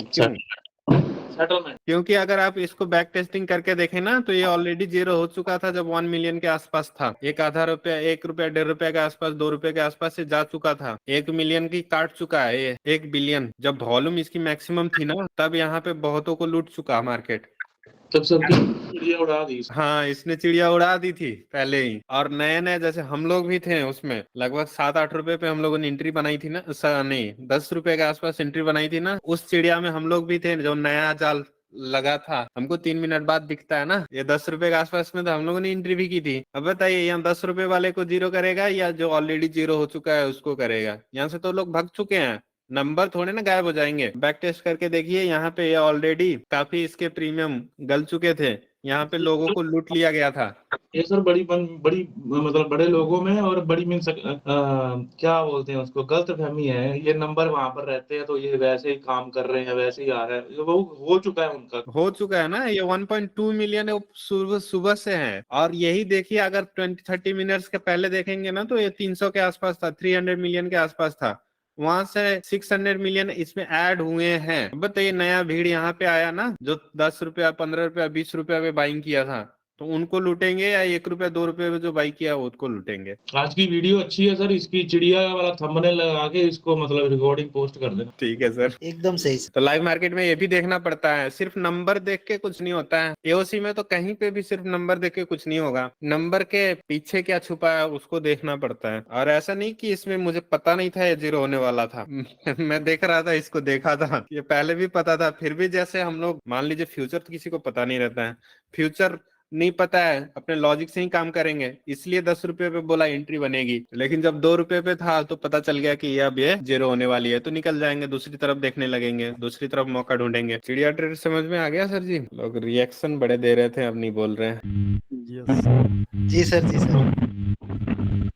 सेटलमेंट। क्योंकि अगर आप इसको बैक टेस्टिंग करके देखें ना, तो ये ऑलरेडी जीरो हो चुका था जब 1 मिलियन के आसपास था। एक आधा रुपया, 1 रुपया, 1.5 रुपया के आसपास, 2 रुपए के आसपास से जा चुका था। 1 मिलियन की काट चुका है ये, 1 बिलियन। जब वॉल्यूम इसकी मैक्सिमम थी ना, तब यहाँ पे बहुतों को लूट चुका मार्केट। तब सबकी चिड़िया उड़ा दी। हाँ, इसने चिड़िया उड़ा दी थी पहले ही। और नए नए, जैसे हम लोग भी थे उसमें, लगभग 7-8 रुपए पे हम लोगों ने एंट्री बनाई थी ना, नहीं 10 रुपए के आसपास एंट्री बनाई थी ना, उस चिड़िया में हम लोग भी थे। जो नया जाल लगा था, हमको 3 मिनट बाद दिखता है ना, ये 10 रुपए के आसपास में, तो हम लोगों ने एंट्री भी की थी। अब बताइए, यहाँ 10 रुपए वाले को जीरो करेगा या जो ऑलरेडी जीरो हो चुका है उसको करेगा? यहाँ से तो लोग भाग चुके हैं, नंबर थोड़े ना गायब हो जाएंगे। बैक टेस्ट करके देखिए, यहाँ पे ये ऑलरेडी काफी इसके प्रीमियम गल चुके थे, यहाँ पे लोगों को लूट लिया गया था। ये सर बड़ी मतलब बड़े लोगों में और बड़ी मीन क्या बोलते हैं उसको, गलत फहमी है। ये नंबर वहां पर रहते हैं तो ये वैसे ही काम कर रहे हैं, वैसे ही आ रहा है, वो हो चुका है, उनका हो चुका है ना। ये 1.2 मिलियन सुबह से है, और यही देखिए अगर 20-30 मिनट्स के पहले देखेंगे ना, तो ये 300 के आसपास था, 300 मिलियन के आसपास था। वहां से 600 मिलियन इसमें ऐड हुए हैं। बताइए, नया भीड़ यहाँ पे आया ना, जो 10 रुपया, 15 रुपया, 20 रुपया में बाइंग किया था, तो उनको लूटेंगे, या 1 रुपया, 2 रुपये में जो बाई किया उसको लूटेंगे। आज की वीडियो अच्छी है सर, इसकी चिड़िया वाला थंबनेल लगा के इसको मतलब रिकॉर्डिंग पोस्ट कर देना। ठीक है सर, एकदम सही। तो लाइव मार्केट में ये भी देखना पड़ता है, सिर्फ नंबर देख के कुछ नहीं होता है। एओसी में तो कहीं पे भी सिर्फ नंबर देख के कुछ नहीं होगा, नंबर के पीछे क्या छुपा है उसको देखना पड़ता है। और ऐसा नहीं कि इसमें मुझे पता नहीं था ये जीरो होने वाला था मैं देख रहा था, इसको देखा था, ये पहले भी पता था। फिर भी जैसे हम लोग, मान लीजिए फ्यूचर तो किसी को पता नहीं रहता है, फ्यूचर नहीं पता है, अपने लॉजिक से ही काम करेंगे, इसलिए 10 रुपए पे बोला एंट्री बनेगी। लेकिन जब 2 रुपए पे था तो पता चल गया कि ये अब ये जीरो होने वाली है, तो निकल जाएंगे, दूसरी तरफ देखने लगेंगे, दूसरी तरफ मौका ढूंढेंगे। चिड़िया ट्रेड समझ में आ गया सर जी? लोग रिएक्शन बड़े दे रहे थे, अब नहीं बोल रहे हैं। जी सर, जी सर।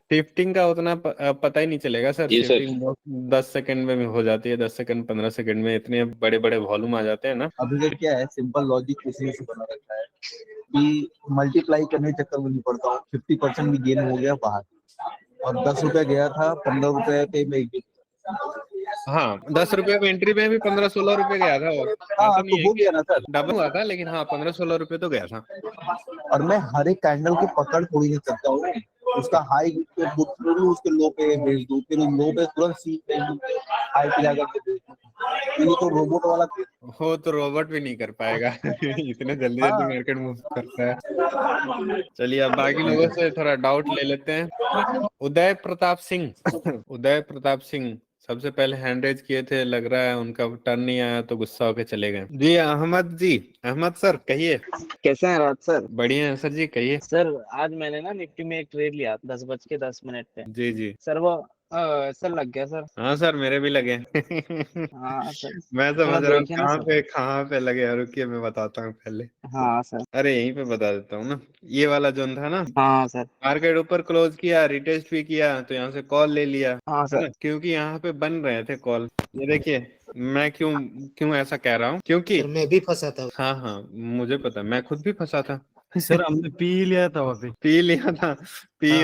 शिफ्टिंग का उतना पता ही नहीं चलेगा sir. Ji sir. Shifting 10 second में हो जाती है, 10 सेकंड 15 सेकंड में इतने बड़े बड़े वॉल्यूम आ जाते हैं ना। अभी तो क्या है, सिंपल लॉजिक इसमें से बना रखा है कि मल्टीप्लाई करने के चक्कर में नहीं पड़ता हूँ। 50% भी गेन हो गया बाहर, और 10 रुपए गया था, 15 रुपए पे मैं हाँ, 10 रुपए में एंट्री में भी 15-16 रुपए गया था। और हाँ, तो हो गया ना सर, डबल हुआ था, लेकिन हाँ 15-16 रुपए तो गया था। और मैं हर एक कैंडल की पकड़ थोड़ी नहीं करता हूँ, उसका हाई पे बुक करूँ, उसके लो पे भेज दूँ, फिर लो पे तुरंत सी पे हाई पे जाकर के भेज दूँ। ये तो रोबोट वाला हो तो रोबोट भी नहीं कर पाएगा इतने जल्दी जल्दी मार्केट मूव करता है। चलिए, अब बाकी लोगों से थोड़ा डाउट ले लेते हैं। उदय प्रताप सिंह सबसे पहले हैंड रेज किए थे, लग रहा है उनका टर्न नहीं आया तो गुस्सा होके चले गए। जी अहमद सर कहिए। कैसे हैं राज सर? बढ़िया है सर जी, कहिए। सर आज मैंने ना निफ्टी में एक ट्रेड लिया 10:10 पे। जी सर वो सर लग गया सर। हाँ सर, मेरे भी लगे हाँ सर, मैं थोड़ा समझ रहा हूँ देखिए ना सर। कहाँ पे लगे हैं। रुकिए मैं बताता हूँ पहले। हाँ सर। अरे यहीं पे बता देता हूँ ना, ये वाला जोन था ना। हाँ सर। मार्केट ऊपर क्लोज किया, रिटेस्ट भी किया, तो यहाँ से कॉल ले लिया। हाँ सर। क्योंकि यहाँ पे बन रहे थे कॉल। ये देखिए, मैं क्यों ऐसा कह रहा हूँ, क्योंकि सर मैं भी फंसा था। हाँ मुझे पता, मैं खुद भी फंसा था सर हमने पी लिया था वहाँ पे। पी लिया था। हाँ।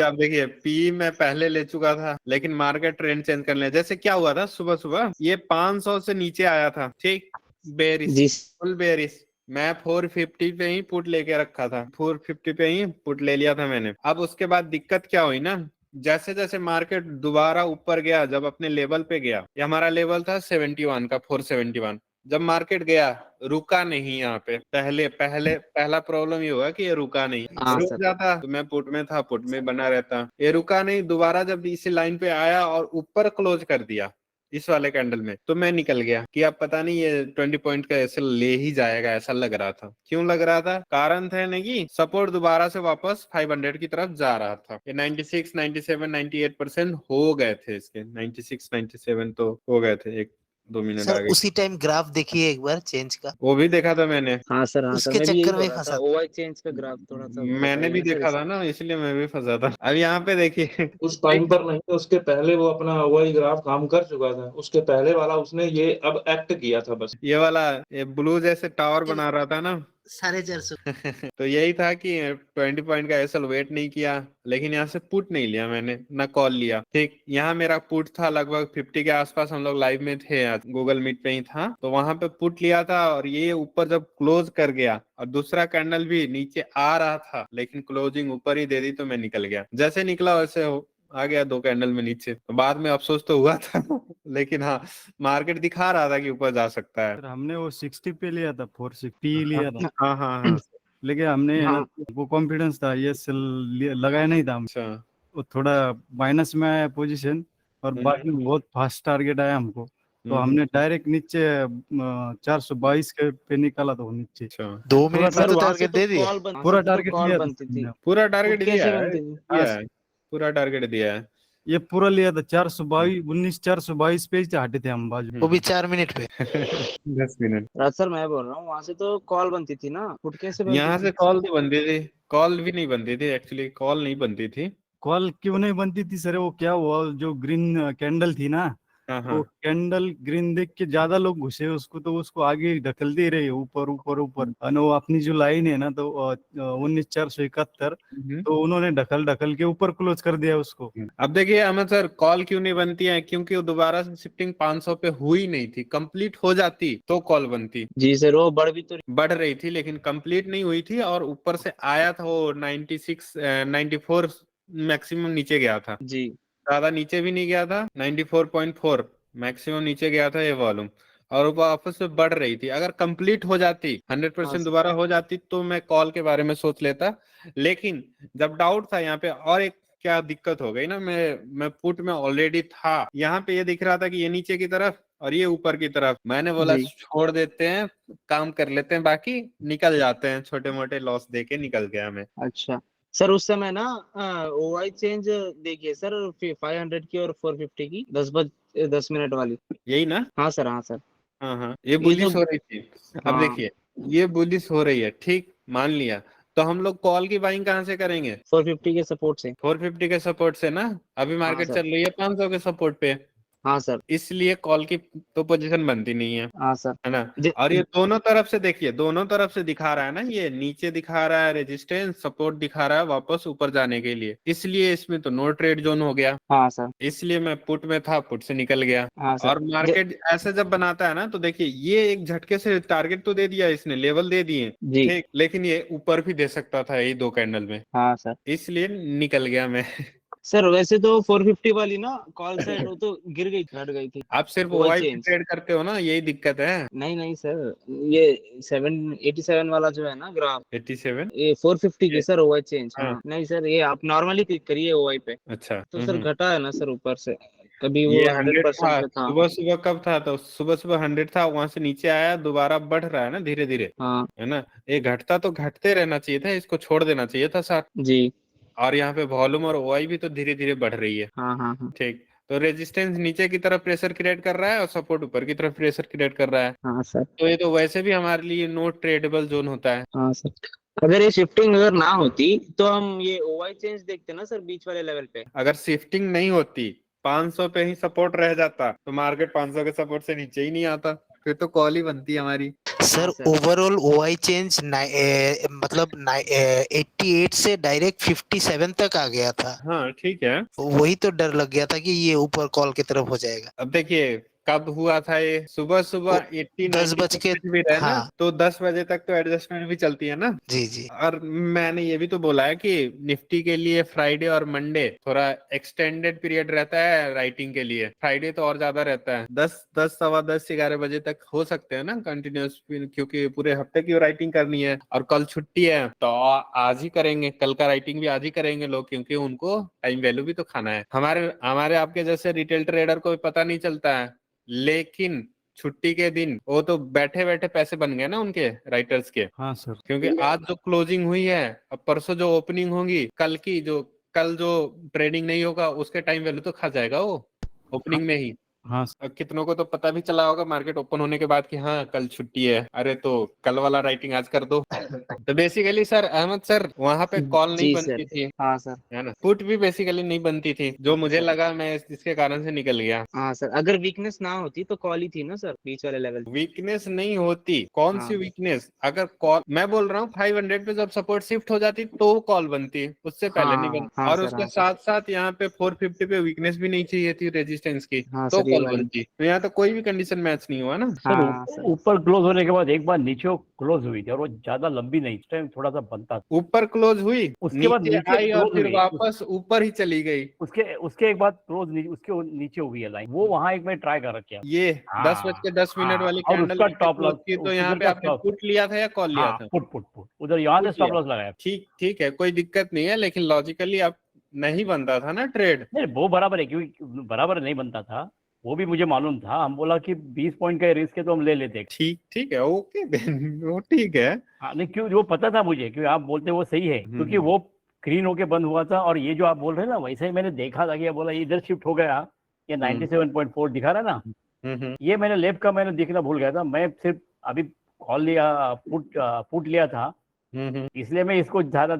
अब देखिए, पी मैं पहले ले चुका था, लेकिन मार्केट ट्रेंड चेंज कर लिया। जैसे क्या हुआ था, सुबह सुबह ये 500 से नीचे आया था, ठीक, बेरिश, जी फुल बेरिश। मैं 450 पे ही पुट लेके रखा था, 450 पे ही पुट ले लिया था मैंने। अब उसके बाद दिक्कत क्या हुई ना, जैसे जैसे मार्केट दोबारा ऊपर गया, जब अपने लेवल पे गया, ये हमारा लेवल था 71 का, 471। जब मार्केट गया, रुका नहीं यहाँ पे। पहला प्रॉब्लम ये हुआ कि ये रुका नहीं। हाँ रुक सर। जाता तो मैं पुट में था, पुट में बना रहता। ये रुका नहीं, दोबारा जब इसी लाइन पे आया और ऊपर क्लोज कर दिया, इस वाले कैंडल में, तो मैं निकल गया कि अब पता नहीं ये 20 पॉइंट का ऐसे ले ही जाएगा, ऐसा लग रहा था। क्यों लग रहा था? कारण था ना कि सपोर्ट दोबारा से वापस 500 की तरफ जा रहा था। ये 96, 97, 98% हो गए थे इसके, 96, 97 तो हो गए थे 1-2 मिनट सर आगे। उसी टाइम ग्राफ देखिए एक बार चेंज का। वो भी देखा था मैंने, हाँ सर उसके मैं भी यही चक्कर बोल में रहा था, फंसा। ओवाई चेंज का ग्राफ थोड़ा सा मैंने बताइए भी ना सर देखा था इसे। ना, इसलिए मैं भी फंसा था। अब यहाँ पे देखिए उस टाइम पर नहीं, उसके पहले वो अपना वही ग्राफ काम कर चुका था, उसके पहले वाला उसने ये अब एक्ट किया था बस। ये वाला ये ब्लू जैसे टावर बना रहा था ना 450। तो यही था कि 20 पॉइंट का एसएल वेट नहीं किया, लेकिन यहाँ से पुट नहीं लिया मैंने, ना कॉल लिया। ठीक, यहाँ मेरा पुट था लगभग 50 के आसपास, हम लोग लाइव में थे आज, गूगल मीट पे ही था, तो वहां पे पुट लिया था। और ये ऊपर जब क्लोज कर गया और दूसरा कैंडल भी नीचे आ रहा था, लेकिन क्लोजिंग ऊपर ही दे दी, तो मैं निकल गया। जैसे निकला वैसे आ गया 2 कैंडल में नीचे। तो बाद में अफसोस तो हुआ था लेकिन हाँ, मार्केट दिखा रहा था कि ऊपर जा सकता है। सर हमने वो 60 पे लिया था, 460 लिया था, हाँ हाँ हाँ। लेकिन हमने है ना, हाँ वो कॉन्फिडेंस था, ये सेल लगाया नहीं था हम। अच्छा। वो थोड़ा माइनस में आया पोजीशन, और बाकी बहुत फास्ट टारगेट आया हमको, तो हमने डायरेक्ट नीचे 422 के पे निकाला था वो नीचे। अच्छा, 2 पूरा मिनट में सर तो वहां से टारगेट तो दे दिया। कॉल बन पूरा तो टारगेट कॉल लिया था बनती थी। हमने। पूरा पुट टारगेट कैसे दिया है, बनती थी? दिया है, पूरा टारगेट दिया है। ये पूरा लिया था 422, 422 पे ही हटे थे हम बाजू। वो भी 4 मिनट पे। 10 मिनट। राज सर मैं बोल रहा हूँ वहां से तो कॉल बनती थी ना, पुट कैसे बनती यहाँ थी? से कॉल तो बनती थी, कॉल भी नहीं बनती थी, एक्चुअली कॉल नहीं बनती थी। कॉल क्यों नहीं बनती थी सर? वो क्या हुआ, जो ग्रीन कैंडल थी ना, हाँ वो हाँ। कैंडल ग्रीन देख के ज्यादा लोग घुसे उसको, तो उसको आगे ढकलते ही रहे ऊपर ऊपर ऊपर। और वो अपनी जो लाइन है ना, तो 19,471, तो उन्होंने ढकल ढकल के ऊपर क्लोज कर दिया उसको। अब देखिए अहमद सर, कॉल क्यों नहीं बनती है? क्योंकि वो दोबारा से शिफ्टिंग 500 पे हुई नहीं थी। कंप्लीट हो जाती तो कॉल बनती। जी सर वो बढ़ भी तो बढ़ रही थी, लेकिन कंप्लीट नहीं हुई थी, और ऊपर से आया था वो 96, 94 मैक्सिमम नीचे गया था, जी। ज्यादा नीचे भी नहीं गया था। 94.4 मैक्सिमम नीचे गया था ये वॉल्यूम, और वो वापस से बढ़ रही थी। अगर कंप्लीट हो जाती, हाँ 100% सर। दोबारा हो जाती, तो मैं कॉल के बारे में सोच लेता। लेकिन जब डाउट था यहाँ पे, और एक क्या दिक्कत हो गई ना, मैं पुट में ऑलरेडी था, यहाँ पे ये दिख रहा था कि ये नीचे की तरफ और ये ऊपर की तरफ। मैंने बोला जी छोड़ देते हैं, काम कर लेते हैं, बाकी निकल जाते हैं, छोटे मोटे लॉस देके निकल गया मैं। अच्छा सर उस समय ना ओआई चेंज देखिए सर 500 की और 450 की 10 मिनट वाली। यही ना? हाँ सर हाँ सर। हाँ हाँ, ये ये बुलिश जो हो रही थी। अब हाँ देखिए, ये बुलिश हो रही है, ठीक, मान लिया, तो हम लोग कॉल की बाइंग कहाँ से करेंगे? 450 के सपोर्ट से। 450 के सपोर्ट से ना। अभी हाँ मार्केट सर। चल रही है 500 के सपोर्ट पे, हाँ सर। इसलिए कॉल की तो पोजीशन बनती नहीं है, हाँ सर। है ना? और ये दोनों तरफ से देखिए, दोनों तरफ से दिखा रहा है ना, ये नीचे दिखा रहा है रेजिस्टेंस, सपोर्ट दिखा रहा है वापस ऊपर जाने के लिए, इसलिए इसमें तो नो ट्रेड जोन हो गया। हाँ सर। इसलिए मैं पुट में था, पुट से निकल गया। हाँ सर। और मार्केट ऐसे जब बनाता है ना, तो देखिए ये एक झटके से टारगेट तो दे दिया इसने, लेवल दे दिए, जी। ठीक, लेकिन ये ऊपर भी दे सकता था यही 2 कैंडल में, हाँ सर। इसलिए निकल गया मैं। सर वैसे तो 450 वाली ना कॉल साइड वो तो गिर गई, घट गई थी। आप सिर्फ ओआई वाई चेंज ट्रेड करते हो ना, यही दिक्कत है। नहीं नहीं सर, ये 787 वाला जो है ना ग्राफ, 87। ये 450 की सर ओआई चेंज। हाँ। हाँ नहीं सर, ये आप नॉर्मली क्लिक करिए ओआई पे, अच्छा। तो सर घटा है ना सर ऊपर से, कभी वो ये 100 100% था, पे था। सुबह सुबह कब था? तो सुबह सुबह 100 था, वहां से नीचे आया, दोबारा बढ़ रहा है ना धीरे धीरे, हाँ है ना? ये घटता तो घटते रहना चाहिए था, इसको छोड़ देना चाहिए था सर। जी। और यहाँ पे वॉल्यूम और ओआई भी तो धीरे धीरे बढ़ रही है, हाँ हाँ हाँ। ठीक। तो रेजिस्टेंस नीचे की तरफ प्रेशर क्रिएट कर रहा है, और सपोर्ट ऊपर की तरफ प्रेशर क्रिएट कर रहा है, हाँ सर। तो ये तो वैसे भी हमारे लिए नो ट्रेडेबल जोन होता है। हाँ सर, अगर ये शिफ्टिंग अगर ना होती तो हम ये ओआई चेंज देखते ना सर बीच वाले लेवल पे। अगर शिफ्टिंग नहीं होती, 500 पे ही सपोर्ट रह जाता, तो मार्केट 500 के सपोर्ट से नीचे ही नहीं आता, फिर तो कॉल ही बनती हमारी। Sir sir. Overall OI change मतलब 88 से डायरेक्ट 57 तक आ गया था। हाँ ठीक है। वही तो डर लग गया था कि ये ऊपर कॉल की तरफ हो जाएगा। अब देखिए कब हुआ था ये? सुबह सुबह 80-90% भी रहे ना, तो 10 बजे तक तो एडजस्टमेंट भी चलती है ना। जी जी। और मैंने ये भी तो बोला है कि निफ्टी के लिए फ्राइडे और मंडे थोड़ा एक्सटेंडेड पीरियड रहता है राइटिंग के लिए, फ्राइडे तो और ज्यादा रहता है। 10 सवा 10 11 बजे तक हो सकते हैं ना कंटिन्यूस, क्योंकि पूरे हफ्ते की राइटिंग करनी है और कल छुट्टी है, तो आज ही करेंगे, कल का राइटिंग भी आज ही करेंगे लोग, क्योंकि उनको टाइम वैल्यू भी तो खाना है। हमारे आपके जैसे रिटेल ट्रेडर को भी पता नहीं चलता है, लेकिन छुट्टी के दिन वो तो बैठे बैठे पैसे बन गए ना उनके राइटर्स के। हाँ सर। क्योंकि आज जो क्लोजिंग हुई है, अब परसों जो ओपनिंग होगी, कल जो ट्रेडिंग नहीं होगा उसके टाइम वैल्यू तो खा जाएगा वो ओपनिंग में ही। हाँ कितनों को तो पता भी चला होगा मार्केट ओपन होने के बाद कि हाँ कल छुट्टी है, अरे तो कल वाला राइटिंग आज कर दो। तो बेसिकली सर, अहमद सर, वहां पे कॉल नहीं बनती थी। हाँ सर। है ना, पुट भी बेसिकली नहीं बनती थी, जो मुझे लगा, मैं इसके कारण से निकल गया। हाँ सर, अगर वीकनेस ना होती तो कॉल ही थी ना सर, बीच वाले लेवल। वीकनेस नहीं होती, कौन सी वीकनेस? अगर कॉल, मैं बोल रहा हूँ 500 पे जब सपोर्ट शिफ्ट हो जाती तो वो कॉल बनती, उससे पहले नहीं बनती। और उसके साथ साथ यहाँ पे 450 पे वीकनेस भी नहीं चाहिए थी रेजिस्टेंस की, तो कॉल बनती। तो यहाँ तो कोई भी कंडीशन मैच नहीं हुआ ना सर। ऊपर क्लोज होने के बाद एक बार नीचे क्लोज हुई थी और वो ज्यादा लंबी नहीं, टाइम थोड़ा सा बनता था। ऊपर क्लोज हुई, उसके बाद नीचे आई और फिर वापस ऊपर ही चली गई। उसके एक बाद क्लोज उसके नीचे हुई है लाइन, वो वहाँ एक मैं ट्राई कर रखा। ये 10:10 वाली और कैंडल उसका टॉप लॉस की, तो यहाँ पे आपने पुट लिया था या कॉल लिया था? पुट उधर यहाँ से स्टॉप लॉस लगाया। ठीक है, कोई दिक्कत नहीं है, लेकिन लॉजिकली आप नहीं बनता था ना ट्रेड। नहीं, वो बराबर है, क्योंकि बराबर नहीं बनता था, वो भी मुझे मालूम था। हम बोला कि 20 पॉइंट का रिस्क है तो हम ले लेते। ठीक है, ओके वो ठीक है। हाँ, नहीं क्यों, वो पता था मुझे, क्योंकि आप बोलते वो सही है, क्योंकि वो स्क्रीन होके बंद हुआ था। और ये जो आप बोल रहे हैं ना, वैसे ही मैंने देखा था कि बोला इधर शिफ्ट हो गया, ये 97.4 दिखा रहा है ना, ये मैंने लेफ्ट का मैंने देखना भूल गया था। मैं सिर्फ अभी कॉल लिया, पुट लिया था, इसलिए मैं इसको ज्यादा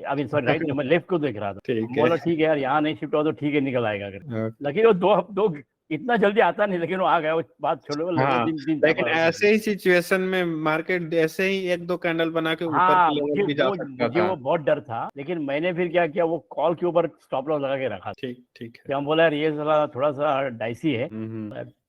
अभी सॉरी राइट मैं लेफ्ट को देख रहा था। बोला ठीक है यार, यहाँ नहीं शिफ्ट हुआ तो ठीक है, निकल आएगा। लेकिन वो दो इतना जल्दी आता नहीं, लेकिन वो आ गया, वो बात छोड़ो। लेकिन ऐसे ही सिचुएशन में मार्केट ऐसे ही 1-2 कैंडल बना के ऊपर के लेवल भी जा सकता था। वो बहुत डर था, लेकिन मैंने फिर क्या किया, वो कॉल के ऊपर स्टॉप लॉस लगा के रखा। ठीक है। हम बोला यार ये थोड़ा सा डाइसी है।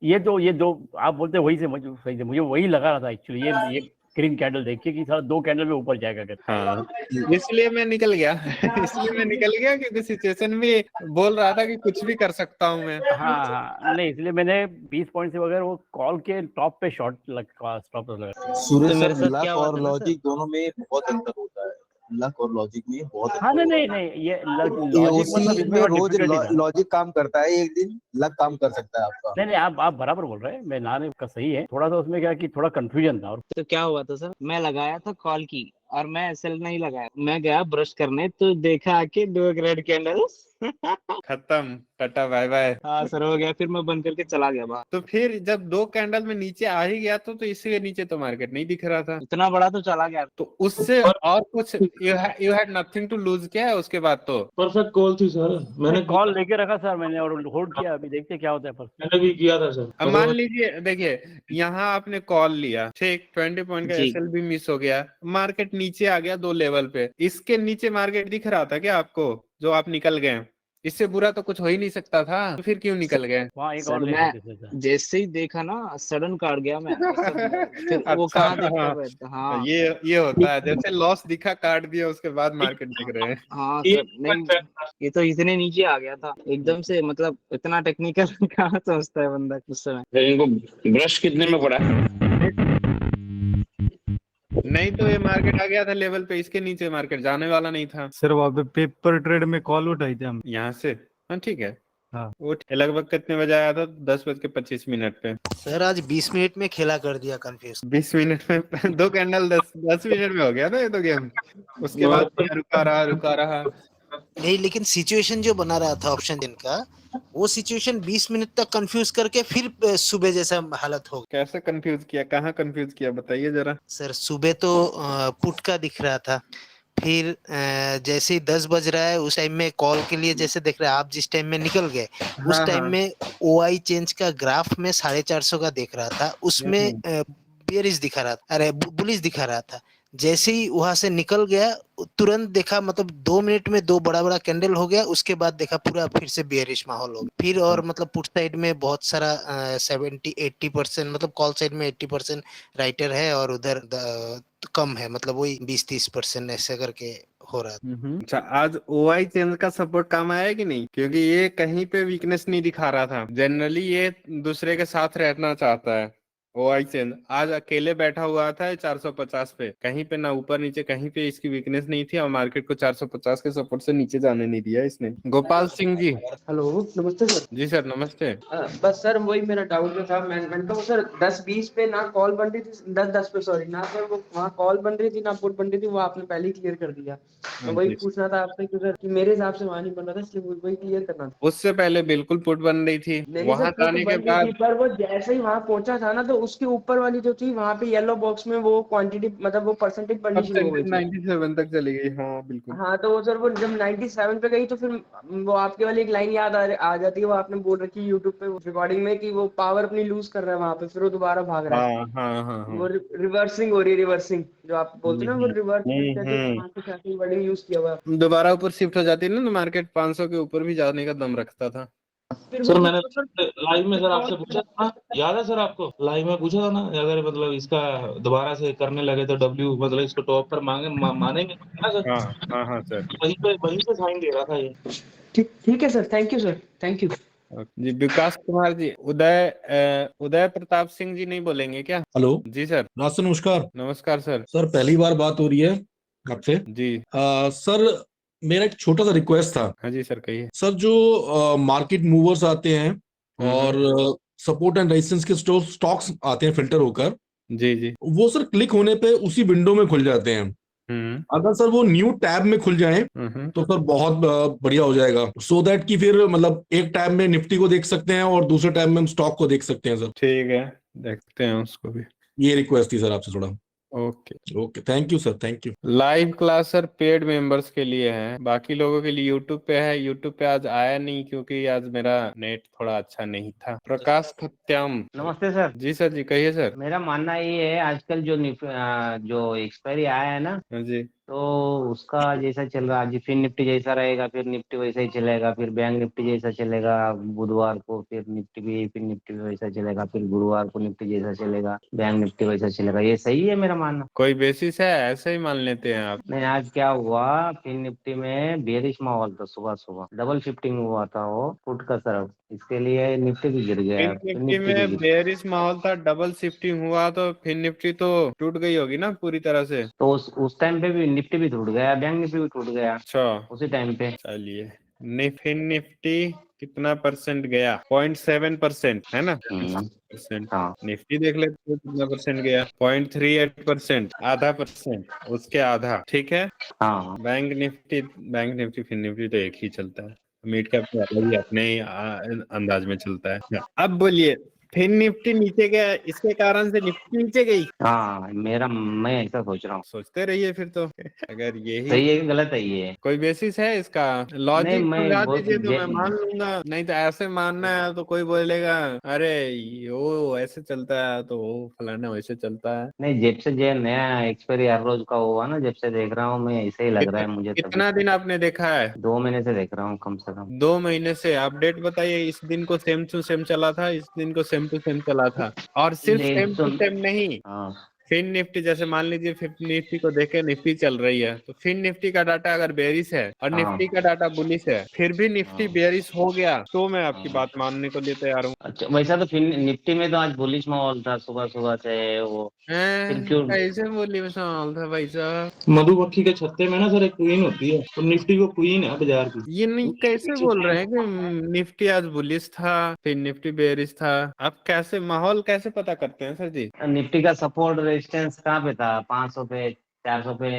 ये दो आप बोलते वही से मुझे वही लगा रहा था एक्चुअली, ये ग्रीन कैंडल देख के कि सारा 2 कैंडल में ऊपर जाएगा। हाँ, इसलिए मैं निकल गया क्योंकि सिचुएशन भी बोल रहा था कि कुछ भी कर सकता हूँ मैं। हाँ, नहीं, इसलिए मैंने 20 पॉइंट से वगैरह वो कॉल के टॉप पे स्टॉप लगा। सूरज सर, लक और लॉजिक दोनों में बहुत अंतर होता है। लक और लॉजिक में बहुत हाँ, नहीं, ये लॉजिक में रोज लॉजिक काम करता है, एक दिन लक काम कर सकता है आपका। नहीं, आप बराबर बोल रहे हैं, मैं नाने का सही है। थोड़ा सा उसमें क्या कि थोड़ा कंफ्यूजन था। और तो क्या हुआ था सर, मैं लगाया था कॉल की और मैं एसएल नहीं लगाया। मैं गया ब्रश करने तो देखा आके 2 रेड कैंडल खत्म, टाटा बाय बाय। हाँ सर, हो गया। फिर मैं बंद करके चला गया बाहर। तो फिर जब 2 कैंडल में नीचे आ ही गया तो इसके नीचे तो मार्केट नहीं दिख रहा था, इतना बड़ा तो चला गया। तो उससे और कुछ you had nothing to lose क्या है उसके बाद? तो परफेक्ट कॉल थी सर, मैंने कॉल लेके रखा सर मैंने, और होल्ड किया। अभी देखते क्या होता है। मैंने भी किया था सर। अब मान लीजिए, देखिए यहाँ आपने कॉल लिया, ठीक, 20 पॉइंट का एसएल भी मिस हो गया, मार्केट नीचे आ गया 2 लेवल पे, इसके नीचे मार्केट दिख रहा था क्या आपको जो आप निकल गए? इससे बुरा तो कुछ हो ही नहीं सकता था, तो फिर क्यों निकल गए? सर मैं जैसे ही देखा ना, सडन काट गया मैं। फिर वो कहाँ दिखता? हाँ, ये होता है, जैसे लॉस दिखा काट दिया, उसके बाद मार्केट दिख रहे हैं। हाँ सर, नहीं ये तो इतने नीचे आ गया था एकदम से, मतलब इतना टेक्निकल कहाँ सोचता है बंदा उस समय। इनको ब्रश कितने में पड़ा? नहीं तो ये मार्केट आ गया था लेवल पे, इसके नीचे मार्केट जाने वाला नहीं था। सर वहाँ पे पेपर ट्रेड में कॉल उठाई थी हम यहाँ से। हाँ ठीक है। हाँ, वो लगभग कितने बजे आया था? 10:25 पे। सर आज 20 मिनट में खेला कर दिया कंफ्यूज। 20 मिनट में 2 कैंडल 10 मिनट में हो गया था ये तो गेम। उसके बाद रुका रहा। नहीं, लेकिन सिचुएशन जो बना रहा था ऑप्शन जिनका, वो सिचुएशन 20 मिनट तक कंफ्यूज करके फिर सुबह जैसा हालत हो गया। कैसे कंफ्यूज किया, कहाँ कंफ्यूज किया, बताइए जरा। सर सुबह तो पुट का दिख रहा था, फिर जैसे ही 10 बज रहा है उस टाइम में कॉल के लिए जैसे देख रहे हैं आप, जिस टाइम में निकल गए उस टाइम में ओआई चेंज का ग्राफ में 450 का देख रहा था, उसमें बेरिश दिखा रहा था, अरे बुलिश दिखा रहा था। जैसे ही वहां से निकल गया तुरंत देखा, मतलब 2 मिनट में 2 बड़ा बड़ा कैंडल हो गया। उसके बाद देखा पूरा फिर से बेयरिश माहौल हो गया फिर। और मतलब पुट साइड में बहुत सारा 70-80% मतलब कॉल साइड में 80% राइटर है और उधर कम है, मतलब वही 20-30% ऐसे करके हो रहा था। अच्छा, आज ओआई चेंज का सपोर्ट काम आया कि नहीं? क्योंकि ये कहीं पे वीकनेस नहीं दिखा रहा था। जनरली ये दूसरे के साथ रहना चाहता है। ओआई चेंज आज अकेले बैठा हुआ था 450 पे, कहीं पे ना ऊपर नीचे, कहीं पे इसकी वीकनेस नहीं थी और मार्केट को 450 के सपोर्ट से नीचे जाने नहीं दिया इसने। गोपाल सिंह जी। हेलो, नमस्ते सर। जी सर, नमस्ते। बस सर वही मेरा डाउट जो था, मैंने तो सर 10-20 पे ना कॉल बन रही थी, 10-10 पे सॉरी ना सर, वो वहाँ कॉल बन रही थी ना पुट बन रही थी, वो आपने पहले ही क्लियर कर दिया। तो वही पूछना था आपसे कि सर कि मेरे हिसाब से वहाँ नहीं बन रहा था, इसलिए वही क्लियर करना था। उससे पहले बिल्कुल पुट बन रही थी, नहीं वहां सर, पुट जाने के बन रही बाद थी, पर वो जैसे ही वहाँ पहुंचा था ना, तो उसके ऊपर वाली जो थी वहाँ पे येलो बॉक्स में वो क्वांटिटी मतलब वो परसेंटेज बननी शुरू हो गई थी। 97 तक चली गई। हाँ बिल्कुल। हाँ, तो वो सर वो जब 97 पे गई तो फिर वो आपके वाली एक लाइन याद आ जाती है, वो आपने बोल रखी है यूट्यूब पे रिकॉर्डिंग में कि वो पावर अपनी लूज कर रहा है वहां पे, फिर वो दोबारा भाग रहा है। हाँ हाँ हाँ हाँ। वो रिवर्सिंग हो रही है, रिवर्सिंग जो आप बोलते हैं ना, वो रिवर्सिंग करके हम्म। वहां से काफी वर्डिंग यूज किया हुआ है। दोबारा ऊपर शिफ्ट हो जाती है ना, तो मार्केट 500 के ऊपर भी जाने का दम रखता था। फिर सर वो मैंने तो लाइव में सर आपसे कॉल पूछा था ना, याद है सर आपको? लाइव में पूछा था ना, अगर मतलब इसका दोबारा से करने लगे तो डब्ल्यू मतलब इसको टॉप पर मानेंगे ना सर? हाँ हाँ हाँ सर। वहीं पे साइन दे रहा था ये। ठीक है sir, thank you sir, thank you. जी विकास कुमार जी, उदय प्रताप सिंह जी नहीं बोलेंगे क्या? हेलो जी सर। रास्ते, नमस्कार। नमस्कार सर। सर पहली बार बात हो रही है आपसे। जी। सर मेरा एक छोटा सा रिक्वेस्ट था। हाँ जी सर, कहिए। सर जो मार्केट मूवर्स आते हैं और सपोर्ट एंड रेजिस्टेंस के स्टॉक्स आते हैं फिल्टर होकर, जी जी। वो सर क्लिक होने पे उसी विंडो में खुल जाते हैं। अगर सर वो न्यू टैब में खुल जाए तो सर बहुत बढ़िया हो जाएगा, सो दैट कि फिर मतलब एक टैब में निफ्टी को देख सकते हैं और दूसरे टैब में हम स्टॉक को देख सकते हैं सर। ठीक है, देखते हैं उसको भी। ये रिक्वेस्ट थी सर आपसे थोड़ा। Okay okay, thank you sir, thank you. Live class sir paid members के लिए है, बाकी लोगों के लिए यूट्यूब पे है। यूट्यूब पे आज आया नहीं क्योंकि आज मेरा नेट थोड़ा अच्छा नहीं था। प्रकाश खत्याम। नमस्ते सर। जी सर जी, कहिए सर। मेरा मानना ये है, आजकल जो एक्सपायरी आया है ना, हाँ जी। तो उसका जैसा चल रहा है, आज फिर निफ्टी जैसा रहेगा, फिर निफ्टी वैसा ही चलेगा, फिर बैंक निफ्टी जैसा चलेगा बुधवार को, फिर निफ्टी भी वैसा चलेगा, फिर गुरुवार को निफ्टी जैसा चलेगा, बैंक निफ्टी वैसा चलेगा। ये सही है मेरा मानना? कोई बेसिस है, ऐसे ही मान लेते हैं आप? नहीं, आज क्या हुआ, फिर निफ्टी में बेरिश माहौल था, सुबह सुबह डबल शिफ्टिंग हुआ था वो पुट का तरफ, इसके लिए निफ्टी भी गिर गया, फिर निफ्टी निफ्टी भी में गिर। बेयरिश माहौल था, डबल शिफ्टिंग हुआ, तो फिर निफ्टी तो टूट गई होगी ना पूरी तरह से। तो उस टाइम पे भी निफ्टी भी टूट गया, बैंक निफ्टी भी टूट गया अच्छा, उसी टाइम पे। चलिए। निफ्टी कितना परसेंट गया? 0.7% है ना? परसेंट। हाँ निफ्टी देख लेते हैं कितना परसेंट गया। 0.38%, आधा परसेंट, उसके आधा। ठीक है। हाँ। बैंक निफ्टी फिर निफ्टी तो एक ही चलता है। मिड कैप तो अलग ही अपने ही अंदाज में चलता है। अब बोलिए, फिर निफ्टी नीचे गया, इसके कारण से निफ्टी नीचे गई। हाँ, मैं ऐसा सोच रहा हूँ। सोचते रहिए फिर तो। अगर यही सही है कि गलत है ये? कोई बेसिस है इसका? नहीं, लॉजिक समझा मैं बहुत दीजिए तो मैं मान लूंगा, नहीं तो ऐसे मानना है तो कोई बोलेगा अरे वो ऐसे चलता है तो वो फलाना वैसे चलता है। नहीं, जब से जो नया एक्सपायरी हर रोज का हुआ ना, जब से देख रहा हूँ मैं, ऐसे ही लग रहा है मुझे। तभी कितना दिन आपने देखा है? 2 महीने से देख रहा हूँ कम से कम। 2 महीने से अपडेट बताइए। इस दिन को सेम टू सेम चला था, इस दिन को सेम टू सेम चला था, और सिर्फ सेम टू सेम नहीं। हाँ। फिन निफ्टी जैसे मान लीजिए, फिर निफ्टी को देखे निफ्टी चल रही है, तो फिन निफ्टी का डाटा अगर बेरिश है और निफ्टी का डाटा बुलिश है, फिर भी निफ्टी बेरिश हो गया, तो मैं आपकी बात मानने को लिए तैयार हूँ। अच्छा, वैसा तो फिर निफ्टी में तो आज बुलिश माहौल था सुबह सुबह से, वो फिर क्यों? कैसे बोली माहौल था भाई साहब? मधुमक्खी के छत्ते में ना सर एक क्वीन होती है, तो निफ्टी को क्वीन है बाजार की। ये नहीं, कैसे बोल रहे हैं कि निफ्टी आज बुलिश था फिर निफ्टी बेरिश था? आप कैसे माहौल कैसे पता करते हैं सर जी? निफ्टी का सपोर्ट रेजिस्टेंस कहाँ पे था? 500 पे, 400 पे,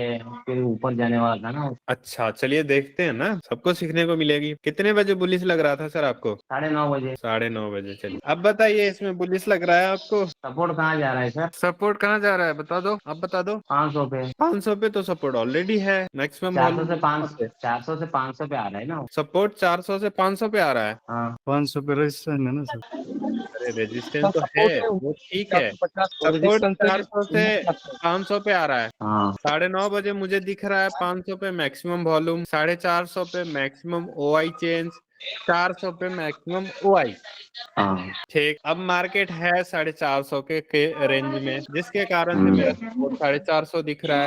फिर ऊपर जाने वाला था ना। अच्छा, चलिए देखते हैं ना, सबको सीखने को मिलेगी। कितने बजे बुलिश लग रहा था सर आपको? 9:30 बजे। 9:30 बजे। चलिए अब बताइए, इसमें बुलिश लग रहा है आपको? सपोर्ट कहाँ जा रहा है सर? सपोर्ट कहाँ जा रहा है बता दो, अब बता दो। 500 पे। 500 पे तो सपोर्ट ऑलरेडी है। मैक्सिमम 400 से 500 पे आ रहा है ना। सपोर्ट 400 से 500 पे आ रहा है। हाँ, 500 पे रजिस्ट्रेशन है ना सर। अरे रेजिस्टेंस तो है, वो ठीक है। 450 और सपोर्ट रेजिस्टेंस 400 से 500 पे आ रहा है। हाँ 9:30 बजे मुझे दिख रहा है 500 पे मैक्सिमम वॉल्यूम, 450 पे मैक्सिमम ओआई चेंज, 400 पे मैक्सिमम ओआई। हाँ ठीक, अब मार्केट है 450 के रेंज में, जिसके कारण से मेरा सपोर्ट 450 दिख रहा